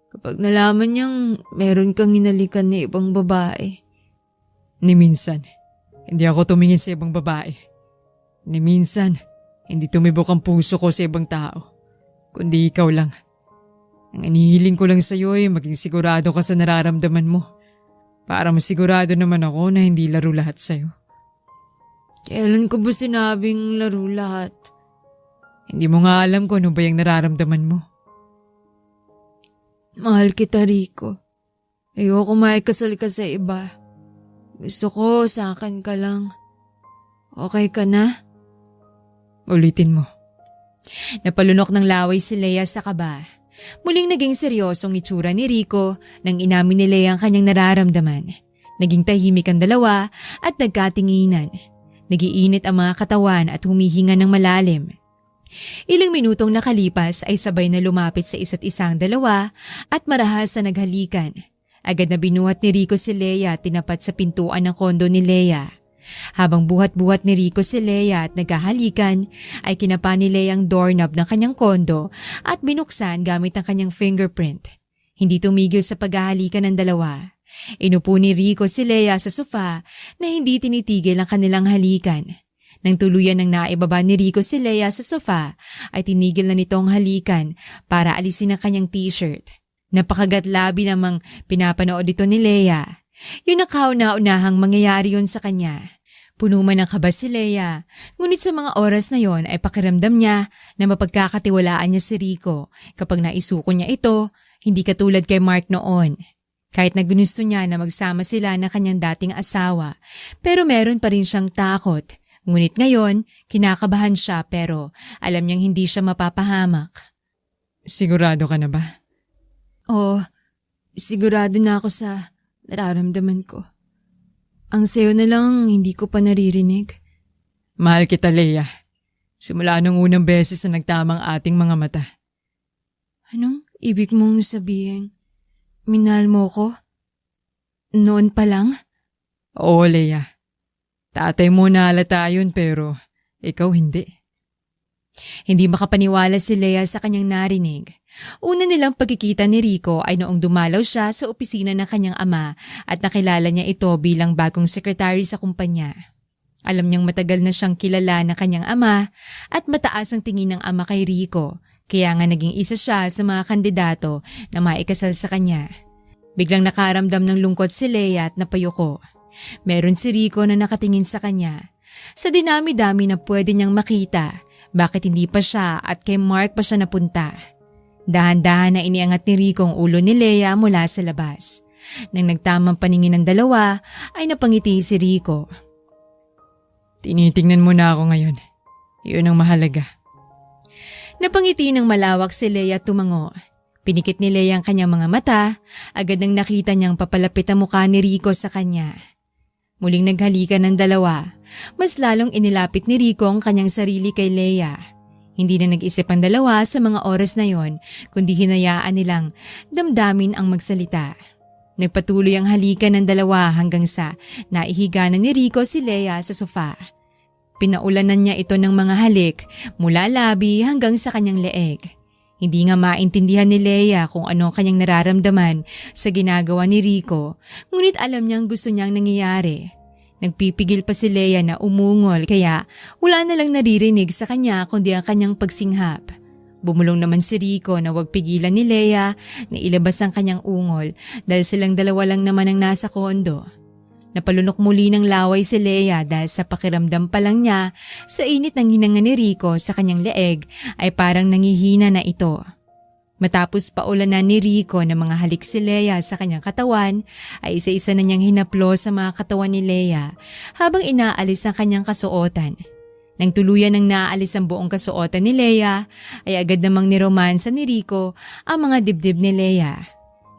kapag nalaman niyang meron kang hinalikan na ibang babae? Ni minsan, hindi ako tumingin sa ibang babae. Ni minsan, hindi tumibok ang puso ko sa ibang tao. Kundi ikaw lang. Ang inihiling ko lang sa iyo ay maging sigurado ka sa nararamdaman mo. Para masigurado naman ako na hindi laro lahat sa iyo. Kailan ko ba sinabing laro lahat? Hindi mo nga alam kung ano ba yung nararamdaman mo. Mahal kita, Rico. Ayoko maikasal ka sa iba. Gusto ko sa akin ka lang. Okay ka na? Ulitin mo. Napalunok ng laway si Leia sa kaba. Muling naging seryosong itsura ni Rico nang inamin ni Leia ang kanyang nararamdaman. Naging tahimik ang dalawa at nagkatinginan. Nagiinit ang mga katawan at humihinga ng malalim. Ilang minutong nakalipas ay sabay na lumapit sa isa't isang dalawa at marahas na naghalikan. Agad na binuhat ni Rico si Leia at tinapat sa pintuan ng kondo ni Leia. Habang buhat-buhat ni Rico si Leia at naghahalikan, ay kinapa ni Leia ang doorknob ng kanyang kondo at binuksan gamit ang kanyang fingerprint. Hindi tumigil sa paghahalikan ng dalawa. Inupo ni Rico si Leia sa sofa na hindi tinitigil ang kanilang halikan. Nang tuluyan ng naibaba ni Rico si Leia sa sofa, ay tinigil na nitong halikan para alisin ang kanyang t-shirt. Napakagatlabi namang pinapanood ito ni Leia. Yun ang kauna-unahang mangyayari yun sa kanya. Puno man ng kaba si Leia, ngunit sa mga oras na yon ay pakiramdam niya na mapagkakatiwalaan niya si Rico kapag naisuko niya ito, hindi katulad kay Mark noon. Kahit na ginusto niya na magsama sila ng kanyang dating asawa, pero meron pa rin siyang takot. Ngunit ngayon, kinakabahan siya pero alam niyang hindi siya mapapahamak. Sigurado ka na ba? Oo, sigurado na ako sa nararamdaman ko. Ang sayo na lang hindi ko pa naririnig. Mahal kita, Leia. Simula nung unang beses na nagtamang ating mga mata. Anong ibig mong sabihin? Minahal mo ko? Noon pa lang? Oo, Leia. Tatay mo na halata yun pero ikaw hindi. Hindi makapaniwala si Leia sa kanyang narinig. Una nilang pagkikita ni Rico ay noong dumalaw siya sa opisina ng kanyang ama at nakilala niya ito bilang bagong sekretary sa kumpanya. Alam niyang matagal na siyang kilala ng kanyang ama at mataas ang tingin ng ama kay Rico, kaya nga naging isa siya sa mga kandidato na maikasal sa kanya. Biglang nakaramdam ng lungkot si Leia at napayuko. Meron si Rico na nakatingin sa kanya. Sa dinami-dami na pwede niyang makita, bakit hindi pa siya at kay Mark pa siya napunta? Dahan-dahan na iniangat ni Rico ang ulo ni Leia mula sa labas. Nang nagtamang paningin ng dalawa, ay napangiti si Rico. Tinitingnan mo na ako ngayon. Iyon ang mahalaga. Napangiti ng malawak si Leia at tumango. Pinikit ni Leia ang kanyang mga mata, agad nang nakita niyang papalapit ang mukha ni Rico sa kanya. Muling naghalikan ng dalawa, mas lalong inilapit ni Rico ang kanyang sarili kay Leia. Hindi na nag-isip ang dalawa sa mga oras na yon, kundi hinayaan nilang damdamin ang magsalita. Nagpatuloy ang halikan ng dalawa hanggang sa naihiga na ni Rico si Leia sa sofa. Pinaulanan niya ito ng mga halik mula labi hanggang sa kanyang leeg. Hindi nga maintindihan ni Leia kung ano ang kanyang nararamdaman sa ginagawa ni Rico, ngunit alam niyang gusto niyang nangyayari. Nagpipigil pa si Leia na umungol kaya wala na lang naririnig sa kanya kundi ang kanyang pagsinghap. Bumulong naman si Rico na huwag pigilan ni Leia na ilabas ang kanyang ungol dahil silang dalawa lang naman ang nasa kondo. Napalunok muli ng laway si Leia dahil sa pakiramdam pa lang niya sa init ng hinanga ni Rico sa kanyang leeg ay parang nangihina na ito. Matapos paulanan ni Rico ng mga halik si Leia sa kanyang katawan ay isa-isa na niyang hinaplo sa mga katawan ni Leia habang inaalis ang kanyang kasuotan. Nang tuluyan ng naalis ang buong kasuotan ni Leia ay agad namang niromansa ni Rico ang mga dibdib ni Leia.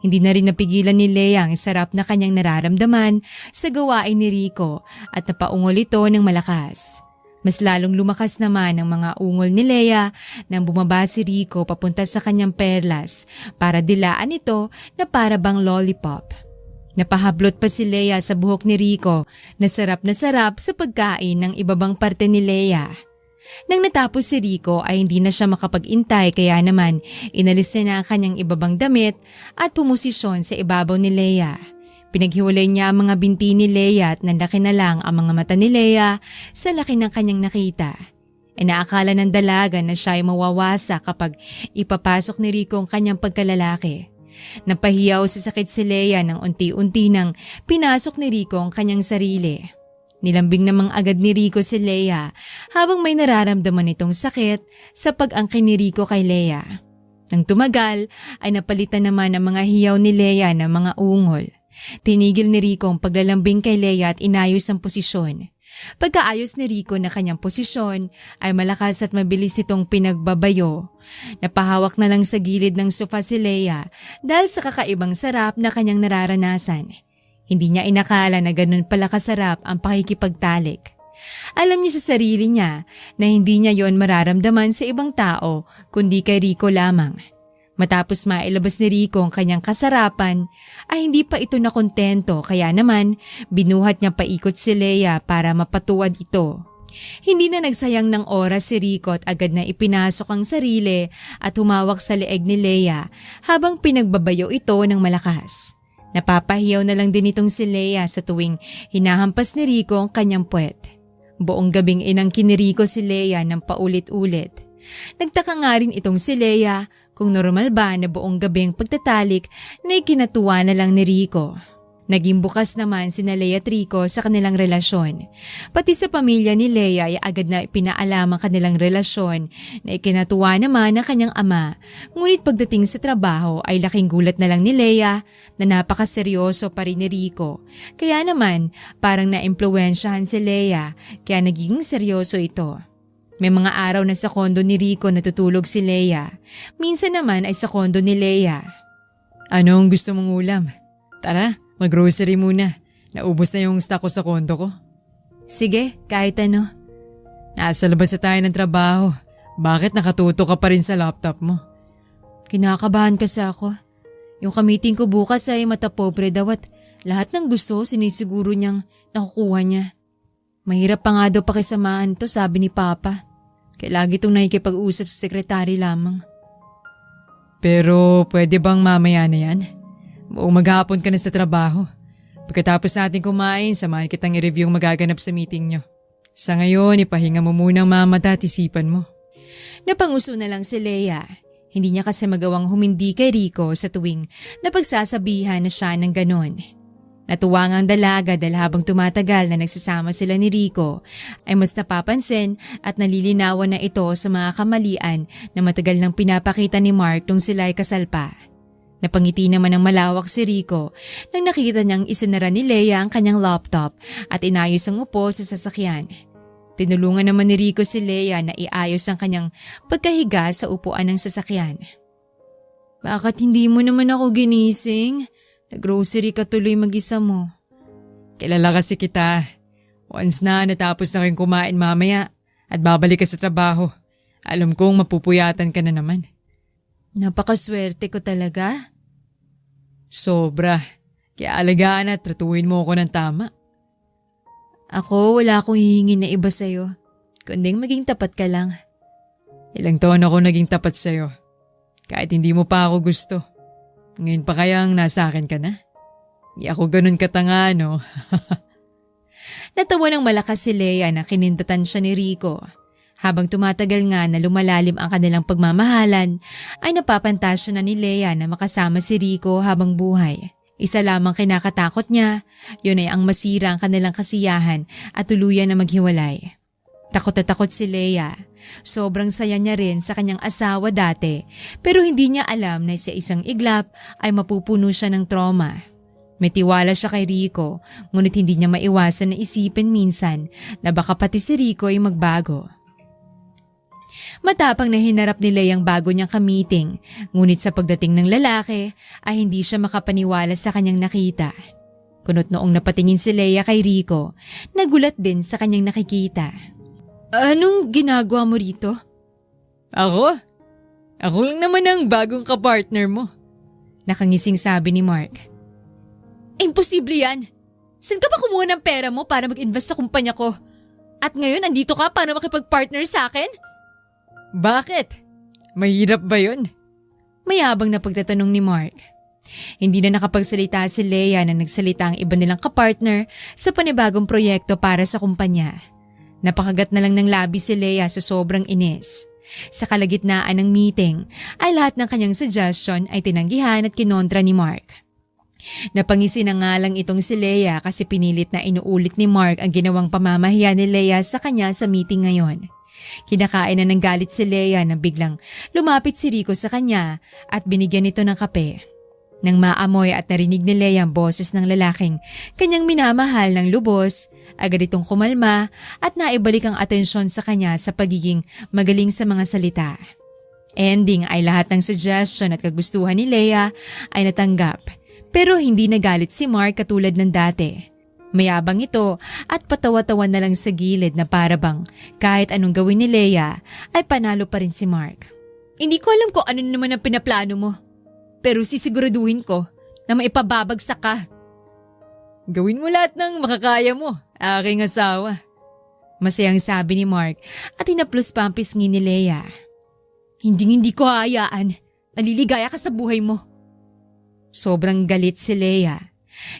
Hindi na rin napigilan ni Leia ang sarap na kanyang nararamdaman sa gawain ni Rico at napaungol ito ng malakas. Mas lalong lumakas naman ang mga ungol ni Leia nang bumaba si Rico papunta sa kanyang perlas para dilaan ito na para bang lollipop. Napahablot pa si Leia sa buhok ni Rico na sarap sa pagkain ng ibabang parte ni Leia. Nang natapos si Rico ay hindi na siya makapag-intay kaya naman inalis niya na ang kanyang ibabang damit at pumosisyon sa ibabaw ni Leia. Pinaghiwalay niya ang mga binti ni Leia at nanlaki na lang ang mga mata ni Leia sa laki ng kanyang nakita. Inaakala ng dalaga na siya ay mawawasa kapag ipapasok ni Rico ang kanyang pagkalalaki. Napahiyaw sa sakit si Leia nang unti-unti nang pinasok ni Rico ang kanyang sarili. Nilambing namang agad ni Rico si Leia habang may nararamdaman itong sakit sa pag-angkin ni Rico kay Leia. Nang tumagal ay napalitan naman ang mga hiyaw ni Leia ng mga ungol. Tinigil ni Rico ang paglalambing kay Leia at inayos ang posisyon. Pagkaayos ni Rico na kanyang posisyon ay malakas at mabilis nitong pinagbabayo. Napahawak na lang sa gilid ng sofa si Leia dahil sa kakaibang sarap na kanyang nararanasan. Hindi niya inakala na ganun pala kasarap ang pakikipagtalik. Alam niya sa sarili niya na hindi niya yon mararamdaman sa ibang tao kundi kay Rico lamang. Matapos mailabas ni Rico ang kanyang kasarapan ay hindi pa ito nakontento kaya naman binuhat niya paikot si Leia para mapatuwad ito. Hindi na nagsayang ng oras si Rico at agad na ipinasok ang sarili at humawak sa leeg ni Leia habang pinagbabayo ito ng malakas. Napapahiyaw na lang din itong si Leia sa tuwing hinahampas ni Rico ang kanyang puwet. Buong gabing inangkin ni Rico si Leia ng paulit-ulit. Nagtaka nga rin itong si Leia kung normal ba na buong gabi ang pagtatalik na ikinatuwa na lang ni Rico. Naging bukas naman sina Leia at Rico sa kanilang relasyon. Pati sa pamilya ni Leia ay agad na pinaalam ang kanilang relasyon na ikinatuwa naman ng kanyang ama. Ngunit pagdating sa trabaho ay laking gulat na lang ni Leia na napakaseryoso pa rin ni Rico. Kaya naman parang naimpluwensyahan si Leia kaya naging seryoso ito. May mga araw na sa kondo ni Rico natutulog si Leia. Minsan naman ay sa kondo ni Leia. Anong gusto mong ulam? Tara, mag-grocery muna. Naubos na yung stock ko sa kondo ko. Sige, kahit ano. Nasa labas na tayo ng trabaho. Bakit nakatuto ka pa rin sa laptop mo? Kinakabahan kasi ako. Yung kamiting ko bukas ay matapobre daw at lahat ng gusto sinisiguro niyang nakukuha niya. Mahirap pa nga daw pakisamahan to, sabi ni Papa. Kaya lagi itong nakikipag-usap sa sekretary lamang. Pero pwede bang mamaya na yan? Buong maghapon ka na sa trabaho. Pagkatapos natin kumain, samahan kitang i-review ang magaganap sa meeting nyo. Sa ngayon, ipahinga mo muna ang mamata at isipan mo. Napanguso na lang si Leia. Hindi niya kasi magawang humindi kay Rico sa tuwing napagsasabihan na siya ng ganon. Natuwa nga ang dalaga dahil habang tumatagal na nagsasama sila ni Rico ay mas napapansin at nalilinawan na ito sa mga kamalian na matagal nang pinapakita ni Mark nung sila ay kasal pa. Napangiti naman ng malawak si Rico nang nakita niyang isinara ni Leia ang kanyang laptop at inayos ang upo sa sasakyan. Tinulungan naman ni Rico si Leia na iayos ang kanyang pagkahiga sa upuan ng sasakyan. Bakit hindi mo naman ako ginising? Nag-grocery ka tuloy mag-isa mo. Kilala kasi kita. Once na natapos na kayong kumain mamaya at babalik ka sa trabaho, alam kong mapupuyatan ka na naman. Napakaswerte ko talaga. Sobra. Kaya alagaan at tratuhin mo ako ng tama. Ako, wala akong hihingin na iba sa'yo. Kunding maging tapat ka lang. Ilang taon ako naging tapat sa'yo. Kahit hindi mo pa ako gusto. Ngayon pa kayang nasa akin ka na? Di ako ganun katanga, no? Natawa ng malakas si Leia na kinindatan siya ni Rico. Habang tumatagal nga na lumalalim ang kanilang pagmamahalan, ay napapantasya na ni Leia na makasama si Rico habang buhay. Isa lamang kinakatakot niya, yun ay ang masira ang kanilang kasiyahan at tuluyan na maghiwalay. Takot na takot si Leia. Sobrang saya niya rin sa kanyang asawa dati, pero hindi niya alam na sa isang iglap ay mapupuno siya ng trauma. May tiwala siya kay Rico, ngunit hindi niya maiwasan na isipin minsan na baka pati si Rico ay magbago. Matapang na hinarap ni Leia ang bago niyang kamiting, ngunit sa pagdating ng lalaki ay hindi siya makapaniwala sa kanyang nakita. Kunot noong napatingin si Leia kay Rico, nagulat din sa kanyang nakikita. Anong ginagawa mo rito? Ako? Ako lang naman ang bagong kapartner mo. Nakangising sabi ni Mark. Imposible yan. Saan ka ba kumuha ng pera mo para mag-invest sa kumpanya ko? At ngayon, andito ka para makipag-partner sa akin? Bakit? Mahirap ba yun? Mayabang na pagtatanong ni Mark. Hindi na nakapagsalita si Leia na nagsalita ang iba nilang kapartner sa panibagong proyekto para sa kumpanya. Napakagat na lang ng labi si Leia sa sobrang inis. Sa kalagitnaan ng meeting ay lahat ng kanyang suggestion ay tinanggihan at kinontra ni Mark. Napangisi na nga lang itong si Leia kasi pinilit na inuulit ni Mark ang ginawang pamamahiya ni Leia sa kanya sa meeting ngayon. Kinakain na ng galit si Leia na biglang lumapit si Rico sa kanya at binigyan ito ng kape. Nang maamoy at narinig ni Leia ang boses ng lalaking kanyang minamahal ng lubos, agad itong kumalma at naibalik ang atensyon sa kanya sa pagiging magaling sa mga salita. Ending ay lahat ng suggestion at kagustuhan ni Leia ay natanggap, pero hindi nagalit si Mark katulad ng dati. Mayabang ito at patawa-tawa na lang sa gilid na parabang kahit anong gawin ni Leia ay panalo pa rin si Mark. Hindi ko alam kung ano naman ang pinaplano mo. Pero sisiguraduhin ko na maipababagsak ka. Gawin mo lahat ng makakaya mo, aking asawa. Masayang sabi ni Mark at hinaplos pa ang pisngi ni Leia. Hindi ko hayaan. Naliligaya ka sa buhay mo. Sobrang galit si Leia.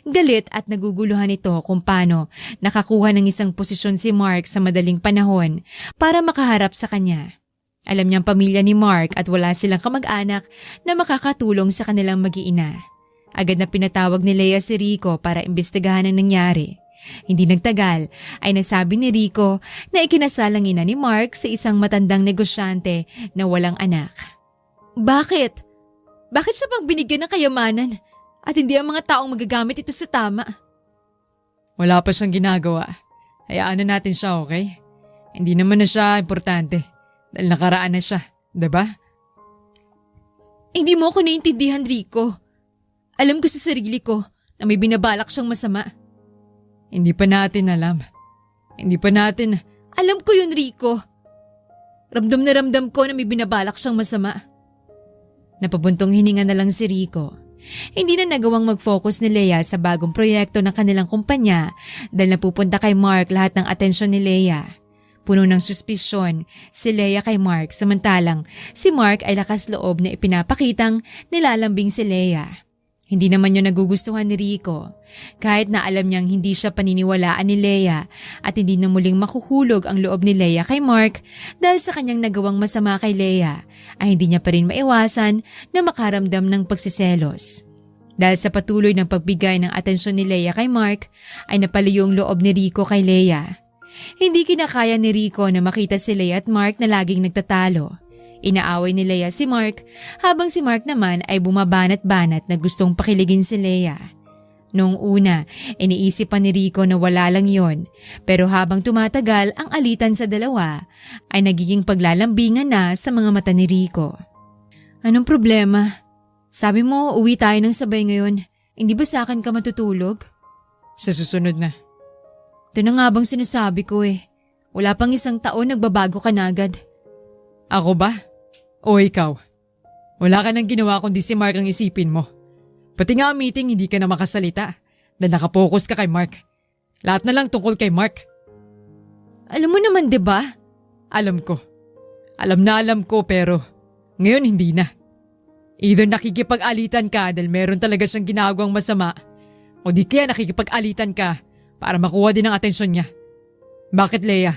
Galit at naguguluhan ito kung paano nakakuha ng isang posisyon si Mark sa madaling panahon para makaharap sa kanya. Alam niyang pamilya ni Mark at wala silang kamag-anak na makakatulong sa kanilang mag-iina. Agad na pinatawag ni Leia si Rico para imbestigahan ang nangyari. Hindi nagtagal ay nasabi ni Rico na ikinasal ang ina ni Mark sa isang matandang negosyante na walang anak. Bakit? Bakit siya pang binigyan ng kayamanan at hindi ang mga taong magagamit ito sa tama? Wala pa siyang ginagawa. Hayaan na natin siya, okay? Hindi naman na siya importante. Dahil nakaraan na siya, diba? Hindi mo ako naiintindihan, Rico. Alam ko sa sarili ko na may binabalak siyang masama. Hindi pa natin alam. Hindi pa natin... Alam ko yun, Rico. Ramdam na ramdam ko na may binabalak siyang masama. Napabuntong hininga na lang si Rico. Hindi na nagawang mag-focus ni Leia sa bagong proyekto ng kanilang kumpanya dahil napupunta kay Mark lahat ng atensyon ni Leia. Puno ng suspisyon si Leia kay Mark samantalang si Mark ay lakas loob na ipinapakitang nilalambing si Leia. Hindi naman yun nagugustuhan ni Rico. Kahit na alam niyang hindi siya paniniwalaan ni Leia at hindi na muling makuhulog ang loob ni Leia kay Mark dahil sa kanyang nagawang masama kay Leia ay hindi niya pa rin maiwasan na makaramdam ng pagsiselos. Dahil sa patuloy ng pagbigay ng atensyon ni Leia kay Mark ay napalayo ang loob ni Rico kay Leia. Hindi kinakaya ni Rico na makita si Leia at Mark na laging nagtatalo. Inaaway ni Leia si Mark habang si Mark naman ay bumabanat-banat na gustong pakiligin si Leia. Noong una, iniisip pa ni Rico na wala lang yon, pero habang tumatagal ang alitan sa dalawa ay nagiging paglalambingan na sa mga mata ni Rico. Anong problema? Sabi mo uwi tayo ng sabay ngayon, hindi ba sa akin ka matutulog? Sa susunod na. Ito na nga bang sinasabi ko eh. Wala pang isang taon nagbabago ka na agad. Ako ba? O ikaw? Wala ka nang ginawa kundi si Mark ang isipin mo. Pati nga meeting hindi ka na makasalita dahil nakapokus ka kay Mark. Lahat na lang tungkol kay Mark. Alam mo naman 'di ba? Alam ko. Alam ko pero ngayon hindi na. Either nakikipag-alitan ka dahil meron talaga siyang ginagawang masama o di kaya nakikipag-alitan ka para makuha din ang atensyon niya. Bakit, Leia?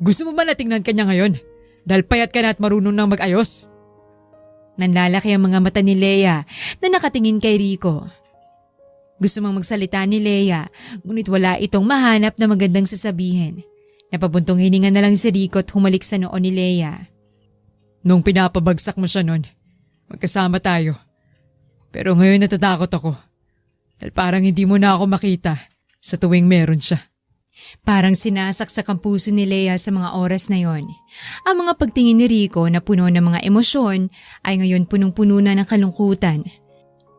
Gusto mo ba na tingnan ka niya ngayon dahil payat ka na at marunong nang mag-ayos? Nanlalaki ang mga mata ni Leia na nakatingin kay Rico. Gusto mang magsalita ni Leia ngunit wala itong mahanap na magandang sasabihin. Napabuntong hininga na lang si Rico at humalik sa noo ni Leia. Nung pinapabagsak mo siya nun, magkasama tayo. Pero ngayon natatakot ako. Dahil parang hindi mo na ako makita sa tuwing meron siya. Parang sinasaksak ang puso ni Leia sa mga oras na yon. Ang mga pagtingin ni Rico na puno ng mga emosyon ay ngayon punong-puno na ng kalungkutan.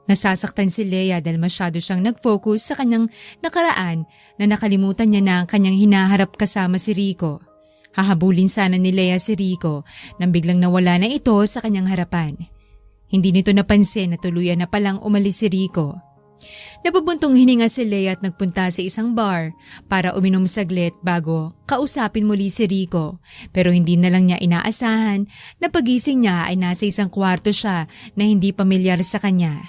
Nasasaktan si Leia dahil masyado siyang nag-focus sa kanyang nakaraan na nakalimutan niya na ang kanyang hinaharap kasama si Rico. Hahabulin sana ni Leia si Rico nang biglang nawala na ito sa kanyang harapan. Hindi nito napansin na tuluyan na palang umalis si Rico. Napabuntong hininga si Leia at nagpunta sa isang bar para uminom saglit bago kausapin muli si Rico. Pero hindi na lang niya inaasahan na pagising niya ay nasa isang kwarto siya na hindi pamilyar sa kanya.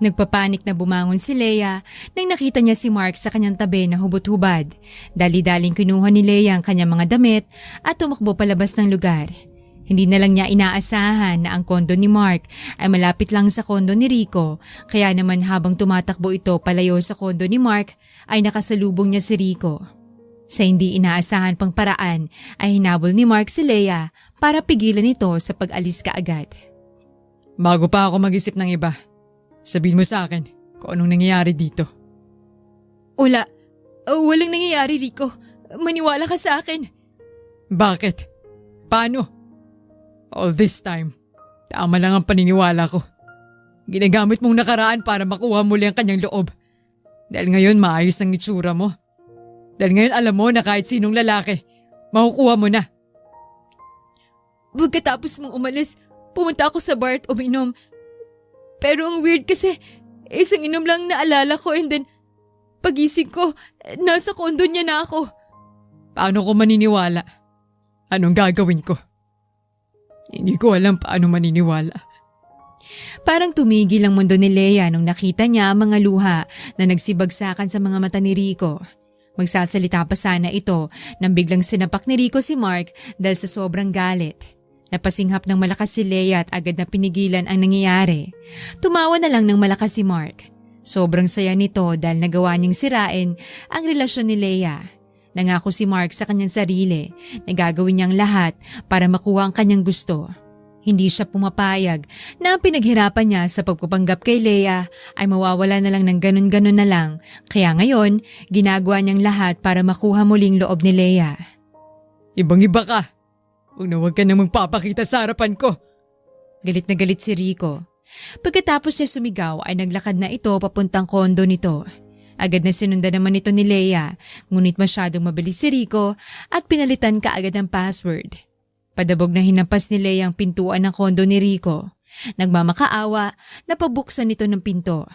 Nagpapanik na bumangon si Leia nang nakita niya si Mark sa kanyang tabi na hubot-hubad. Dali-daling kinuha ni Leia ang kanyang mga damit at tumakbo palabas ng lugar. Hindi na lang niya inaasahan na ang kondo ni Mark ay malapit lang sa kondo ni Rico, kaya naman habang tumatakbo ito palayo sa kondo ni Mark ay nakasalubong niya si Rico. Sa hindi inaasahan pang paraan ay hinabol ni Mark si Leia para pigilan ito sa pag-alis kaagad. Bago pa ako mag-isip ng iba, sabihin mo sa akin kung anong nangyayari dito. Walang nangyayari, Rico. Maniwala ka sa akin. Bakit? Paano? All this time, tama lang ang paniniwala ko. Ginagamit mong nakaraan para makuha muli ang kanyang loob. Dahil ngayon maayos ng itsura mo. Dahil ngayon alam mo na kahit sinong lalaki, makukuha mo na. Pagkatapos mong umalis, pumunta ako sa bar at uminom. Pero ang weird kasi, isang inom lang naalala ko and then pagising ko, nasa kondo niya na ako. Paano ko maniniwala? Anong gagawin ko? Hindi ko alam paano maniniwala. Parang tumigil ang mundo ni Leia nung nakita niya ang mga luha na nagsibagsakan sa mga mata ni Rico. Magsasalita pa sana ito nang biglang sinapak ni Rico si Mark dahil sa sobrang galit. Napasinghap ng malakas si Leia at agad na pinigilan ang nangyayari. Tumawa na lang ng malakas si Mark. Sobrang saya nito dahil nagawa niyang sirain ang relasyon ni Leia. Nangako si Mark sa kanyang sarili na gagawin niyang lahat para makuha ang kanyang gusto. Hindi siya pumapayag na ang pinaghirapan niya sa pagpapanggap kay Leia ay mawawala na lang ng ganun-ganun na lang. Kaya ngayon, ginagawa niyang lahat para makuha muling loob ni Leia. Ibang-iba ka. Huwag ka nang magpapakita sa harapan ko. Galit na galit si Rico. Pagkatapos niya sumigaw ay naglakad na ito papuntang kondo nito. Agad na sinundan naman ito ni Leia, ngunit masyadong mabilis si Rico at pinalitan kaagad ang password. Padabog na hinampas ni Leia ang pintuan ng kondo ni Rico. Nagmamakaawa, napabuksan nito ng pinto.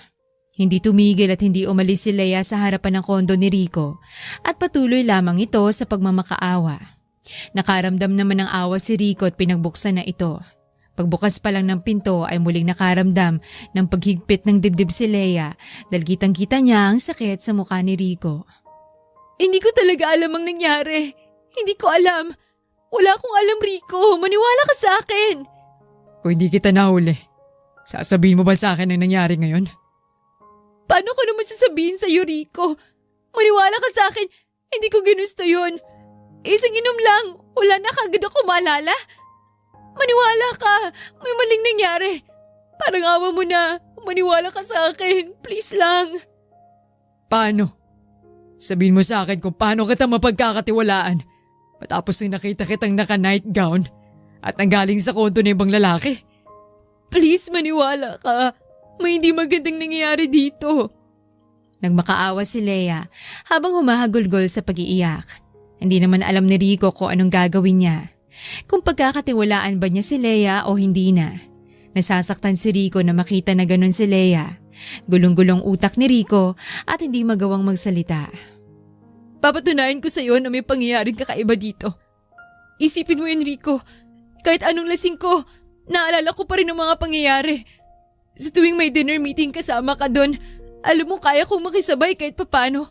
Hindi tumigil at hindi umalis si Leia sa harapan ng kondo ni Rico at patuloy lamang ito sa pagmamakaawa. Nakaramdam naman ng awa si Rico at pinagbuksan na ito. Pagbukas pa lang ng pinto ay muling nakaramdam ng paghigpit ng dibdib si Leia dahil kitang-kita niya ang sakit sa mukha ni Rico. Hindi ko talaga alam ang nangyari. Hindi ko alam. Wala akong alam, Rico. Maniwala ka sa akin. Kung hindi kita nahuli, sasabihin mo ba sa akin ang nangyari ngayon? Paano ko naman sasabihin sa iyo, Rico? Maniwala ka sa akin. Hindi ko ginusto yun. Isang inom lang. Wala na kagad ako maalala. Maniwala ka. May maling nangyari. Parang awa mo na. Maniwala ka sa akin. Please lang. Paano? Sabihin mo sa akin kung paano kita mapagkakatiwalaan matapos nang nakita kitang naka-nightgown at nanggaling sa kondo ng ibang lalaki. Please maniwala ka. May hindi magandang nangyayari dito. Nagmakaawa si Leia habang humahagulgol sa pag-iiyak. Hindi naman alam ni Rico kung anong gagawin niya. Kung pagkakatiwalaan ba niya si Leia o hindi na. Nasasaktan si Rico na makita na ganun si Leia. Gulong-gulong utak ni Rico at hindi magawang magsalita. Papatunayan ko sa'yo na may pangyayaring kakaiba dito. Isipin mo yun, Rico. Kahit anong lasing ko, naalala ko pa rin ang mga pangyayari. Sa tuwing may dinner meeting kasama ka doon, alam mo kaya kong makisabay kahit papano.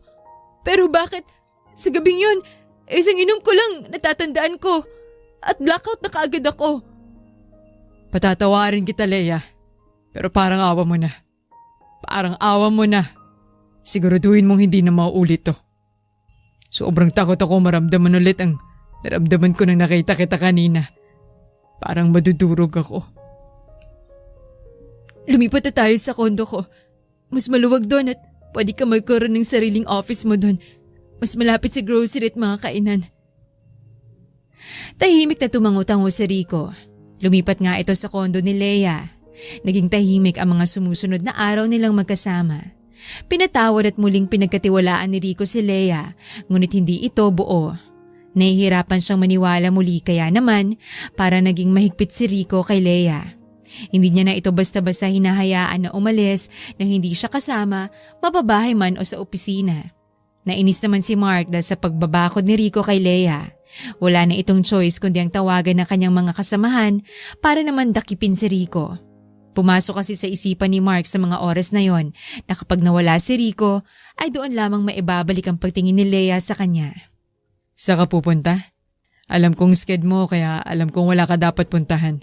Pero bakit sa gabing yun, isang inom ko lang natatandaan ko at blackout na kaagad ako. Patatawarin kita, Leia. Pero parang awa mo na. Parang awa mo na. Siguraduhin mong hindi na mauulit to. Sobrang takot ako maramdaman ulit ang naramdaman ko nang nakita kita kanina. Parang madudurog ako. Lumipat na tayo sa kondo ko. Mas maluwag doon at pwede ka magkaroon ng sariling office mo doon. Mas malapit sa grocery at mga kainan. Tahimik na tumango-tango si Rico. Lumipat nga ito sa kondo ni Leia. Naging tahimik ang mga sumusunod na araw nilang magkasama. Pinatawad at muling pinagkatiwalaan ni Rico si Leia, ngunit hindi ito buo. Nahihirapan siyang maniwala muli kaya naman para naging mahigpit si Rico kay Leia. Hindi niya na ito basta-basta hinahayaan na umalis nang hindi siya kasama, mapabahay man o sa opisina. Nainis naman si Mark dahil sa pagbabakod ni Rico kay Leia. Wala na itong choice kundi ang tawagan ng kanyang mga kasamahan para naman dakipin si Rico. Pumasok kasi sa isipan ni Mark sa mga oras na yon na kapag nawala si Rico ay doon lamang maibabalik ang pagtingin ni Leia sa kanya. Saan ka pupunta? Alam kong sked mo kaya alam kong wala ka dapat puntahan.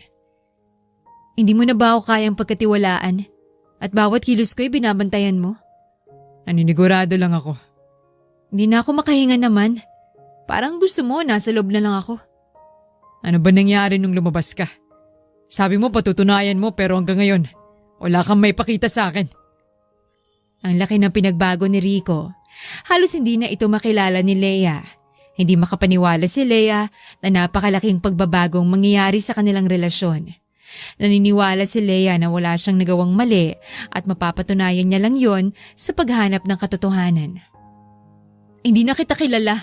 Hindi mo na ba ako kayang pagkatiwalaan? At bawat kilos ko'y binabantayan mo? Naninigurado lang ako. Hindi na ako makahinga naman. Parang gusto mo nasa loob na lang ako. Ano ba nangyari nung lumabas ka? Sabi mo patutunayan mo pero hanggang ngayon, wala kang may pakita sa akin. Ang laki ng pinagbago ni Rico. Halos hindi na ito makilala ni Leia. Hindi makapaniwala si Leia na napakalaking pagbabagong mangyayari sa kanilang relasyon. Naniniwala si Leia na wala siyang nagawang mali at mapapatunayan niya lang yon sa paghanap ng katotohanan. Hindi na kita kilala.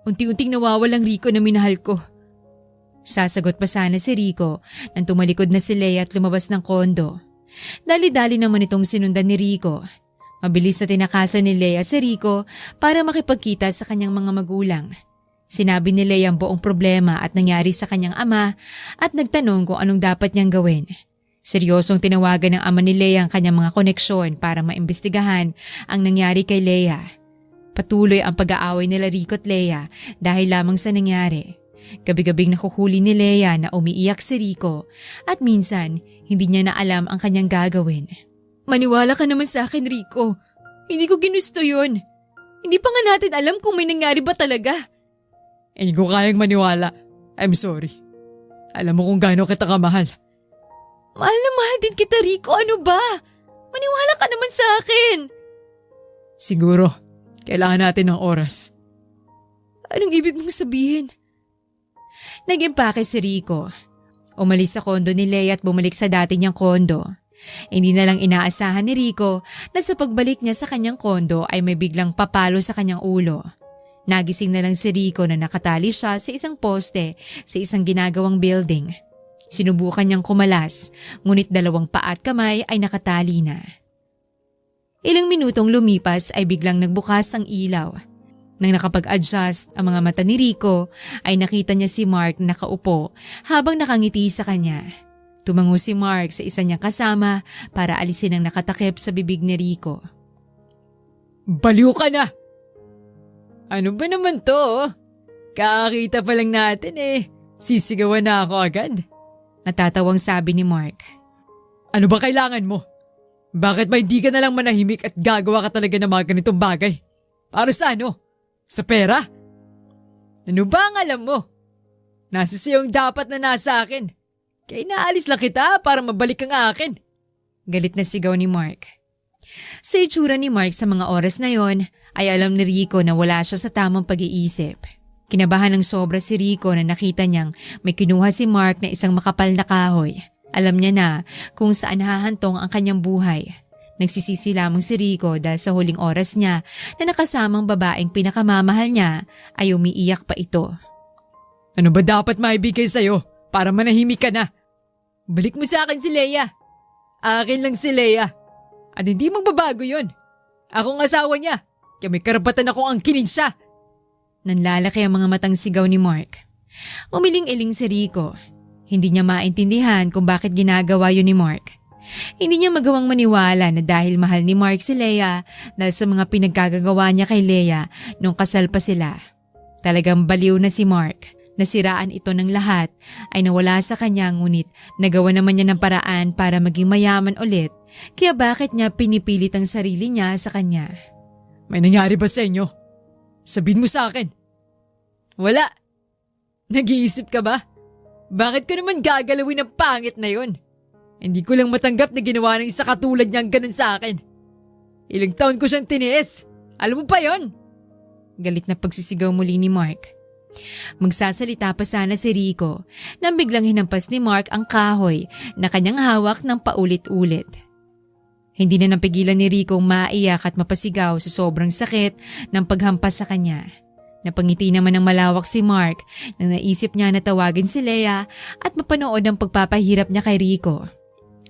Unti-unting nawawalang Rico na minahal ko. Sasagot pa sana si Rico nang tumalikod na si Leia at lumabas ng kondo. Dali-dali naman itong sinundan ni Rico. Mabilis na tinakasan ni Leia si Rico para makipagkita sa kanyang mga magulang. Sinabi ni Leia ang buong problema at nangyari sa kanyang ama at nagtanong kung anong dapat niyang gawin. Seryosong tinawagan ng ama ni Leia ang kanyang mga koneksyon para maimbestigahan ang nangyari kay Leia. Patuloy ang pag-aaway nila Rico at Leia dahil lamang sa nangyari. Gabi-gabing nakuhuli ni Leia na umiiyak si Rico at minsan hindi niya na alam ang kanyang gagawin. Maniwala ka naman sa akin, Rico. Hindi ko ginusto yun. Hindi pa nga natin alam kung may nangyari ba talaga. Hindi ko kayang maniwala. I'm sorry. Alam mo kung gaano kita kamahal. Mahal na mahal din kita, Rico. Ano ba? Maniwala ka naman sa akin. Siguro, kailangan natin ng oras. Anong ibig mong sabihin? Nag-impake si Rico. Umalis sa kondo ni Leia at bumalik sa dati niyang kondo. Hindi na lang inaasahan ni Rico na sa pagbalik niya sa kanyang kondo ay may biglang papalo sa kanyang ulo. Nagising na lang si Rico na nakatali siya sa isang poste sa isang ginagawang building. Sinubukan niyang kumalas, ngunit dalawang paa at kamay ay nakatali na. Ilang minutong lumipas ay biglang nagbukas ang ilaw. Nang nakapag-adjust ang mga mata ni Rico ay nakita niya si Mark na nakaupo habang nakangiti sa kanya. Tumango si Mark sa isa niyang kasama para alisin ang nakatakip sa bibig ni Rico. Baliw ka na! Ano ba naman to? Kakakita pa lang natin Sisigawan na ako agad. Natatawang sabi ni Mark. Ano ba kailangan mo? Bakit ba hindi ka na lang manahimik at gagawa ka talaga ng mga ganitong bagay? Para sa ano? Sa pera? Ano ba ang alam mo? Nasa siyong dapat na nasa akin. Kaya naalis lang kita para mabalik ang akin. Galit na sigaw ni Mark. Sa itsura ni Mark sa mga oras na yon ay alam ni Rico na wala siya sa tamang pag-iisip. Kinabahan ng sobra si Rico na nakita niyang may kinuha si Mark na isang makapal na kahoy. Alam niya na kung saan hahantong ang kanyang buhay. Nagsisisi lamang si Rico dahil sa huling oras niya na nakasamang babaeng pinakamamahal niya ay umiiyak pa ito. Ano ba dapat maibigay sa'yo para manahimik ka na? Balik mo sa akin si Leia. Akin lang si Leia. At hindi magbabago yon. Ako ang asawa niya. Kaya may karapatan akong angkinin siya. Nanlalaki ang mga matang sigaw ni Mark. Umiling-iling si Rico. Hindi niya maintindihan kung bakit ginagawa yun ni Mark. Hindi niya magawang maniwala na dahil mahal ni Mark si Leia dahil sa mga pinagkagagawa niya kay Leia nung kasal pa sila. Talagang baliw na si Mark. Nasiraan ito ng lahat ay nawala sa kanya ngunit nagawa naman niya ng paraan para maging mayaman ulit. Kaya bakit niya pinipilit ang sarili niya sa kanya? May nangyari ba sa inyo? Sabihin mo sa akin. Wala. Nag-iisip ka ba? Bakit ko naman gagalawin ang pangit na yon? Hindi ko lang matanggap na ginawa ng isa katulad niyang ganun sa akin. Ilang taon ko siyang tiniis. Alam mo pa yon? Galit na pagsisigaw muli ni Mark. Magsasalita pa sana si Rico nang biglang hinampas ni Mark ang kahoy na kanyang hawak ng paulit-ulit. Hindi na napigilan ni Rico maiyak at mapasigaw sa sobrang sakit ng paghampas sa kanya. Napangiti naman ng malawak si Mark nang naisip niya na tawagin si Leia at mapanood ang pagpapahirap niya kay Rico.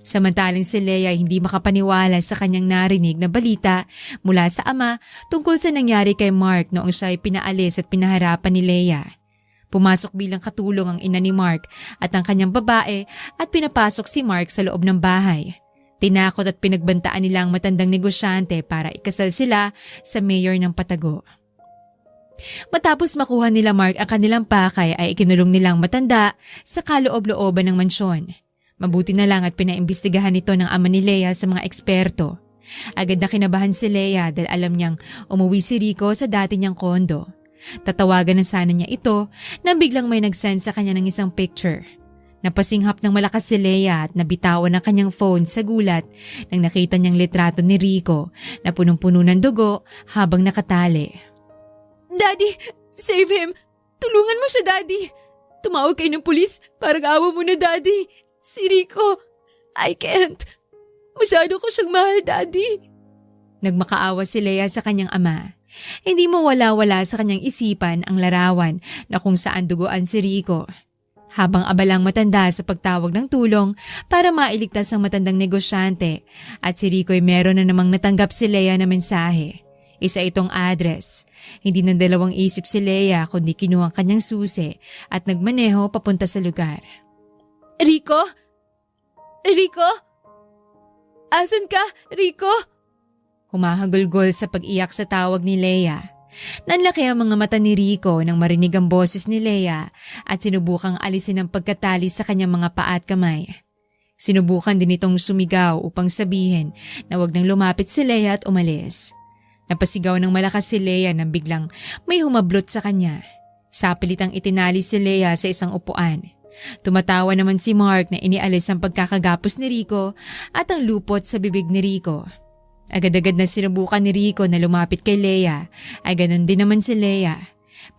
Samantalang si Leia hindi makapaniwala sa kanyang narinig na balita mula sa ama tungkol sa nangyari kay Mark noong siya ay pinaalis at pinaharapan ni Leia. Pumasok bilang katulong ang ina ni Mark at ang kanyang babae at pinapasok si Mark sa loob ng bahay. Tinakot at pinagbantaan nila ang matandang negosyante para ikasal sila sa mayor ng Patago. Matapos makuha nila Mark ang kanilang pakay ay ikinulong nilang matanda sa kaloob-looban ng mansyon. Mabuti na lang at pinaimbestigahan nito ng ama ni Leia sa mga eksperto. Agad na kinabahan si Leia dahil alam niyang umuwi si Rico sa dati niyang kondo. Tatawagan na sana niya ito nang biglang may nag-send sa kanya ng isang picture. Napasinghap ng malakas si Leia at nabitawan ang kanyang phone sa gulat nang nakita niyang litrato ni Rico na punong-puno ng dugo habang nakatali. Daddy, save him! Tulungan mo siya, Daddy! Tumawag kayo ng pulis, parang awa mo na, Daddy! Si Rico, I can't. Masyado ko siyang mahal, Daddy. Nagmakaawa si Leia sa kanyang ama. Hindi mo wala-wala sa kanyang isipan ang larawan na kung saan duguan si Rico. Habang abalang matanda sa pagtawag ng tulong para mailigtas ang matandang negosyante at si Rico ay meron na namang natanggap si Leia na mensahe. Isa itong address. Hindi na dalawang isip si Leia kundi kinuha ang kanyang susi at nagmaneho papunta sa lugar. Rico? Rico? Asan ka, Rico? Humahagulgol sa pag-iyak sa tawag ni Leia. Nanlaki ang mga mata ni Rico nang marinig ang boses ni Leia at sinubukang alisin ang pagkatali sa kanyang mga paa at kamay. Sinubukan din itong sumigaw upang sabihin na wag nang lumapit si Leia at umalis. Napasigaw ng malakas si Leia nang biglang may humablot sa kanya. Sapilitang itinali si Leia sa isang upuan. Tumatawa naman si Mark na inialis ang pagkakagapos ni Rico at ang lupot sa bibig ni Rico. Agad-agad na sinubukan ni Rico na lumapit kay Leia, ay ganon din naman si Leia.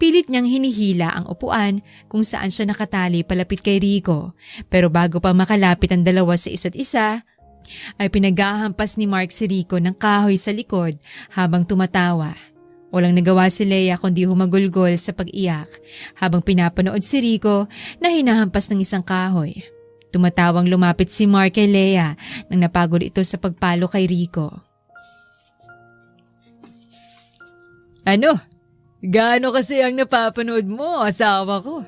Pilit niyang hinihila ang upuan kung saan siya nakatali palapit kay Rico, pero bago pa makalapit ang dalawa sa isa't isa, ay pinaghahampas ni Mark si Rico ng kahoy sa likod habang tumatawa. Walang nagawa si Leia kundi humagulgol sa pag-iyak habang pinapanood si Rico na hinahampas ng isang kahoy. Tumatawang lumapit si Mark kay Leia nang napagod ito sa pagpalo kay Rico. Ano? Gaano kasi ang napapanood mo, asawa ko?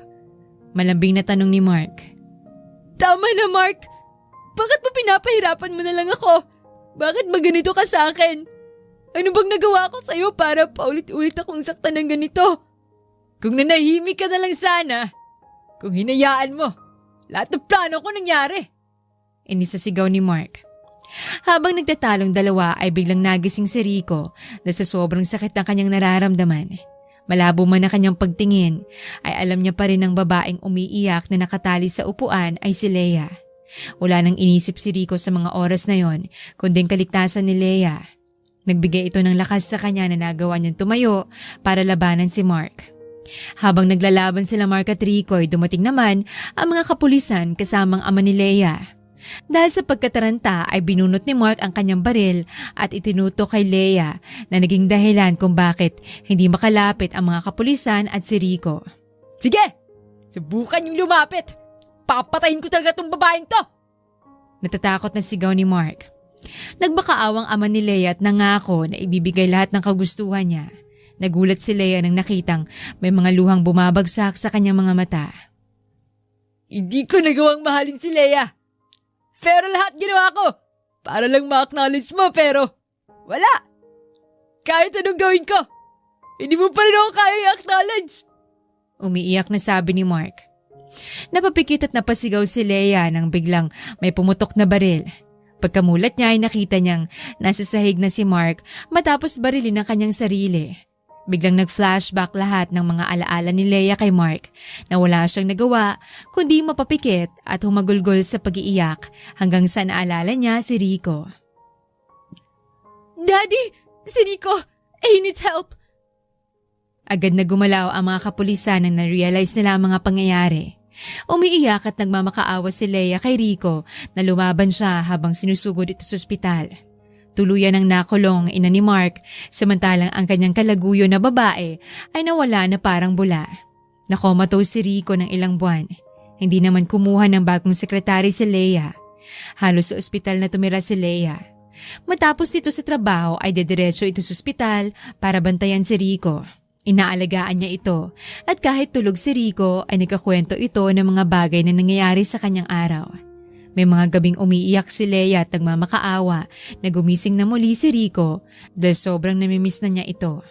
Malambing na tanong ni Mark. Tama na, Mark! Bakit mo pinapahirapan mo na lang ako? Bakit ba ganito ka sa akin? Ano bang nagawa ko sa'yo para paulit-ulit akong saktan ng ganito? Kung nanahimik ka na lang sana, kung hinayaan mo, lahat ng plano ko nangyari. Inisasigaw ni Mark. Habang nagtatalong dalawa ay biglang nagising si Rico na sa sobrang sakit ng kanyang nararamdaman. Malabo man ang kanyang pagtingin, ay alam niya pa rin ang babaeng umiiyak na nakatali sa upuan ay si Leia. Wala nang inisip si Rico sa mga oras na yon, kundi kaligtasan ni Leia. Nagbigay ito ng lakas sa kanya na nagawa niyang tumayo para labanan si Mark. Habang naglalaban sila Mark at Rico ay dumating naman ang mga kapulisan kasamang ama ni Leia. Dahil sa pagkataranta ay binunot ni Mark ang kanyang baril at itinuto kay Leia na naging dahilan kung bakit hindi makalapit ang mga kapulisan at si Rico. Sige! Subukan yung lumapit! Papatayin ko talaga tong babaeng to! Natatakot na sigaw ni Mark. Nagbakaawang ama ni Leia at nangako na ibibigay lahat ng kagustuhan niya. Nagulat si Leia nang nakitang may mga luhang bumabagsak sa kanyang mga mata. Hindi ko nagawang mahalin si Leia. Pero lahat ginawa ko para lang ma-acknowledge mo pero wala. Kahit anong gawin ko, hindi mo pa rin ako kaya i-acknowledge. Umiiyak na sabi ni Mark. Napapikit at napasigaw si Leia nang biglang may pumutok na baril. Pagkamulat niya ay nakita niyang nasa sahig na si Mark matapos barilin ang kanyang sarili. Biglang nag-flashback lahat ng mga alaala ni Leia kay Mark na wala siyang nagawa kundi mapapikit at humagulgol sa pag-iiyak hanggang sa naalala niya si Rico. Daddy! Si Rico! He needs help! Agad na gumalaw ang mga kapulisan nang na-realize nila ang mga pangyayari. Umiiyak at nagmamakaawa si Leia kay Rico na lumaban siya habang sinusugod ito sa ospital. Tuluyan ang nakulong ang ina ni Mark samantalang ang kanyang kalaguyo na babae ay nawala na parang bula. Nakomatose si Rico ng ilang buwan. Hindi naman kumuha ng bagong sekretary si Leia. Halos sa ospital na tumira si Leia. Matapos dito sa trabaho ay dediretso ito sa ospital para bantayan si Rico. Inaalagaan niya ito at kahit tulog si Rico ay nagkakwento ito ng mga bagay na nangyayari sa kanyang araw. May mga gabing umiiyak si Leia at nagmamakaawa na gumising na muli si Rico dahil sobrang namimiss na niya ito.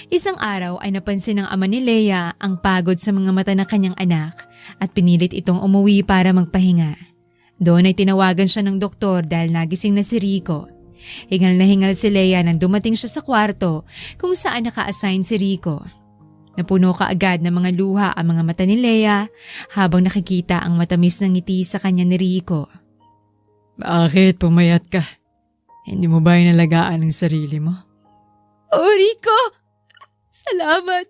Isang araw ay napansin ng ama ni Leia ang pagod sa mga mata ng kanyang anak at pinilit itong umuwi para magpahinga. Doon ay tinawagan siya ng doktor dahil nagising na si Rico. Hingal na hingal si Leia nang dumating siya sa kwarto kung saan naka-assign si Rico. Napuno kaagad ng mga luha ang mga mata ni Leia habang nakikita ang matamis ng ngiti sa kanya ni Rico. Bakit pumayat ka? Hindi mo ba inalagaan ang sarili mo? Oh, Rico! Salamat!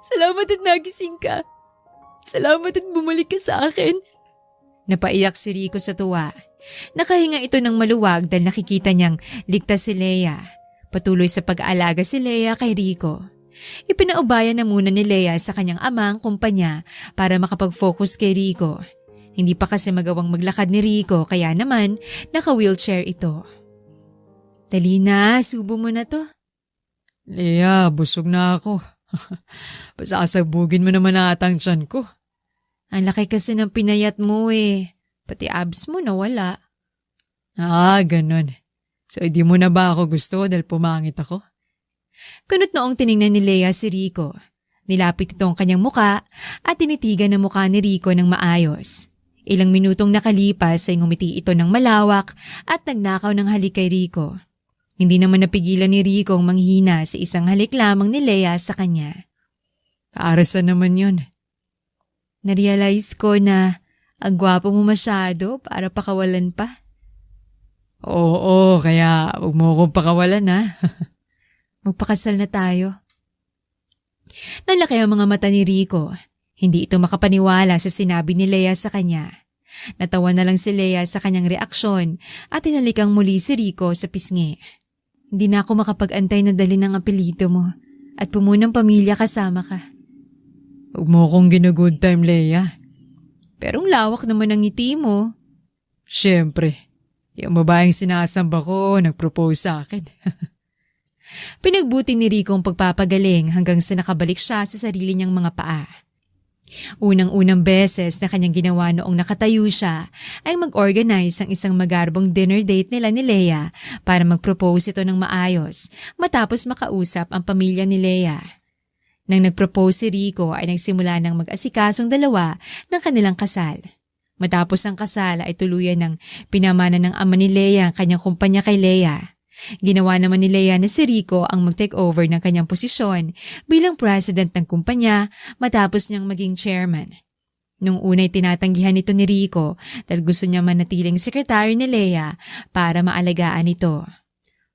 Salamat at nagising ka. Salamat at bumalik ka sa akin. Napaiyak si Rico sa tuwa. Nakahinga ito ng maluwag dahil nakikita niyang ligtas si Leia. Patuloy sa pag-aalaga si Leia kay Rico. Ipinaubaya na muna ni Leia sa kanyang ama ang kumpanya para makapag-focus kay Rico. Hindi pa kasi magawang maglakad ni Rico kaya naman naka-wheelchair ito. Dali na, subo mo na to. Leia, busog na ako. Pasasabugin mo naman ata ang tiyan ko. Ang laki kasi ng pinayat mo eh. Pati abs mo nawala. Ganun. So, hindi mo na ba ako gusto dahil pumangit ako? Kunot noong tiningnan ni Leia si Rico. Nilapit ito ang kanyang muka at tinitigan ang muka ni Rico ng maayos. Ilang minutong nakalipas ay ngumiti ito ng malawak at nagnakaw ng halik kay Rico. Hindi naman napigilan ni Rico ang manghina sa isang halik lamang ni Leia sa kanya. Para saan naman yun? Narealize ko na ang gwapo mo masyado para pakawalan pa. Oo, kaya huwag mo akong pakawalan ha. Magpakasal na tayo. Nalaki ang mga mata ni Rico. Hindi ito makapaniwala sa sinabi ni Leia sa kanya. Natawa na lang si Leia sa kanyang reaksyon at tinalikang muli si Rico sa pisngi. Hindi na ako makapag-antay na dalhin ang apelyido mo at pumunang pamilya kasama ka. Huwag mo akong gina-good time, Leia. Pero ang lawak naman ang ngiti mo. Siyempre, yung babaeng sinasamba ko nag-propose sa akin. Pinagbuti ni Rico ang pagpapagaling hanggang sa nakabalik siya sa sarili niyang mga paa. Unang-unang beses na kanyang ginawa noong nakatayo siya ay mag-organize ng isang magarbong dinner date nila ni Leia para mag-propose ito ng maayos matapos makausap ang pamilya ni Leia. Nang nag-propose si Rico ay nagsimula ng mag-asikasong dalawa ng kanilang kasal. Matapos ang kasal ay tuluyan ng pinamana ng ama ni Leia ang kanyang kumpanya kay Leia. Ginawa naman ni Leia na si Rico ang mag-take over ng kanyang posisyon bilang president ng kumpanya matapos niyang maging chairman. Nung una'y tinatanggihan ito ni Rico dahil gusto niya manatiling sekretary ni Leia para maalagaan ito.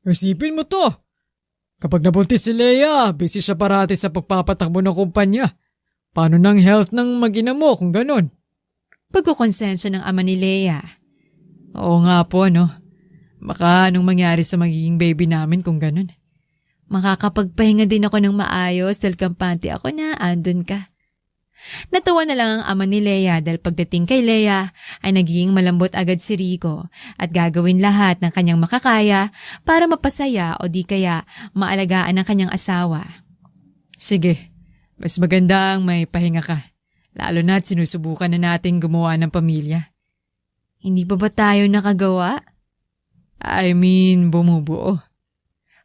Isipin mo to. Kapag nabuntis si Leia, busy siya parati sa pagpapatakbo ng kumpanya. Paano ng health ng mag-ina mo kung ganun? Pagkukonsensya ng ama ni Leia. Oo nga po, no? Baka anong mangyari sa magiging baby namin kung ganun? Makakapagpahinga din ako ng maayos dahil kampante ako na andun ka. Natawa na lang ang ama ni Leia dahil pagdating kay Leia ay naging malambot agad si Rico at gagawin lahat ng kanyang makakaya para mapasaya o di kaya maalagaan ang kanyang asawa. Sige, mas magandang may pahinga ka. Lalo na't sinusubukan na nating gumawa ng pamilya. Hindi pa ba tayo nakagawa? I mean, bumubuo.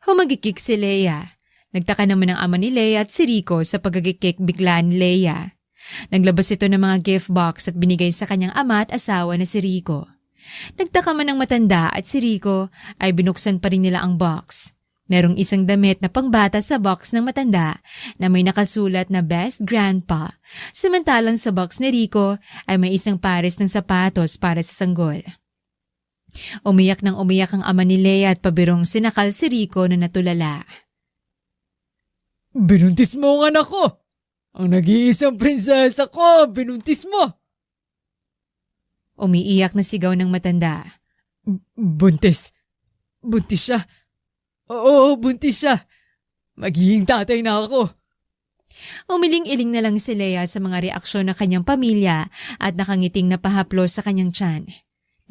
Humagikik si Leia. Nagtaka naman ang ama ni Leia at si Rico sa pagagikik bigla ni Leia. Naglabas ito ng mga gift box at binigay sa kanyang ama at asawa na si Rico. Nagtaka man ang matanda at si Rico ay binuksan pa rin nila ang box. Merong isang damit na pangbata sa box ng matanda na may nakasulat na Best Grandpa. Samantalang sa box ni Rico ay may isang pares ng sapatos para sa sanggol. Umiyak ng umiyak ang ama ni Leia at pabirong sinakal si Rico na natulala. Binuntis mo ang anak ko! Ang nag-iisang prinsesa ko, binuntis mo! Umiiyak na sigaw ng matanda. Buntis. Buntis siya. Oo, buntis siya. Magiging tatay na ako. Umiling-iling na lang si Leia sa mga reaksyon ng kanyang pamilya at nakangiting napahaplos sa kanyang tiyan.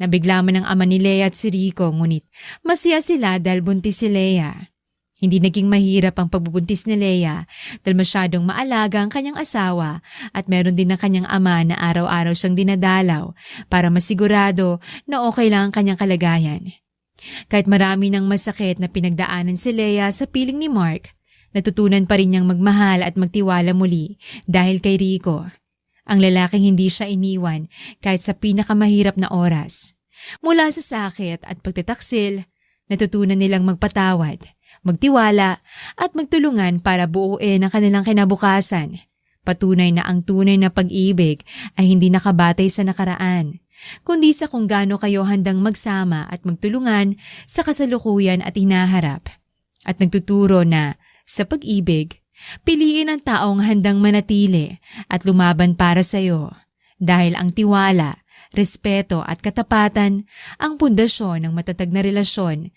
Nabigla man ang ama ni Leia at si Rico ngunit masaya sila dahil buntis si Leia. Hindi naging mahirap ang pagbubuntis ni Leia dahil masyadong maalaga ang kanyang asawa at meron din ang kanyang ama na araw-araw siyang dinadalaw para masigurado na okay lang ang kanyang kalagayan. Kahit marami ng masakit na pinagdaanan si Leia sa piling ni Mark, natutunan pa rin niyang magmahal at magtiwala muli dahil kay Rico. Ang lalaking hindi siya iniwan kahit sa pinakamahirap na oras. Mula sa sakit at pagtataksil, natutunan nilang magpatawad, magtiwala at magtulungan para buuin ang kanilang kinabukasan. Patunay na ang tunay na pag-ibig ay hindi nakabatay sa nakaraan, kundi sa kung gaano kayo handang magsama at magtulungan sa kasalukuyan at hinaharap. At nagtuturo na, sa pag-ibig, piliin ang taong handang manatili at lumaban para sa iyo dahil ang tiwala, respeto at katapatan ang pundasyon ng matatag na relasyon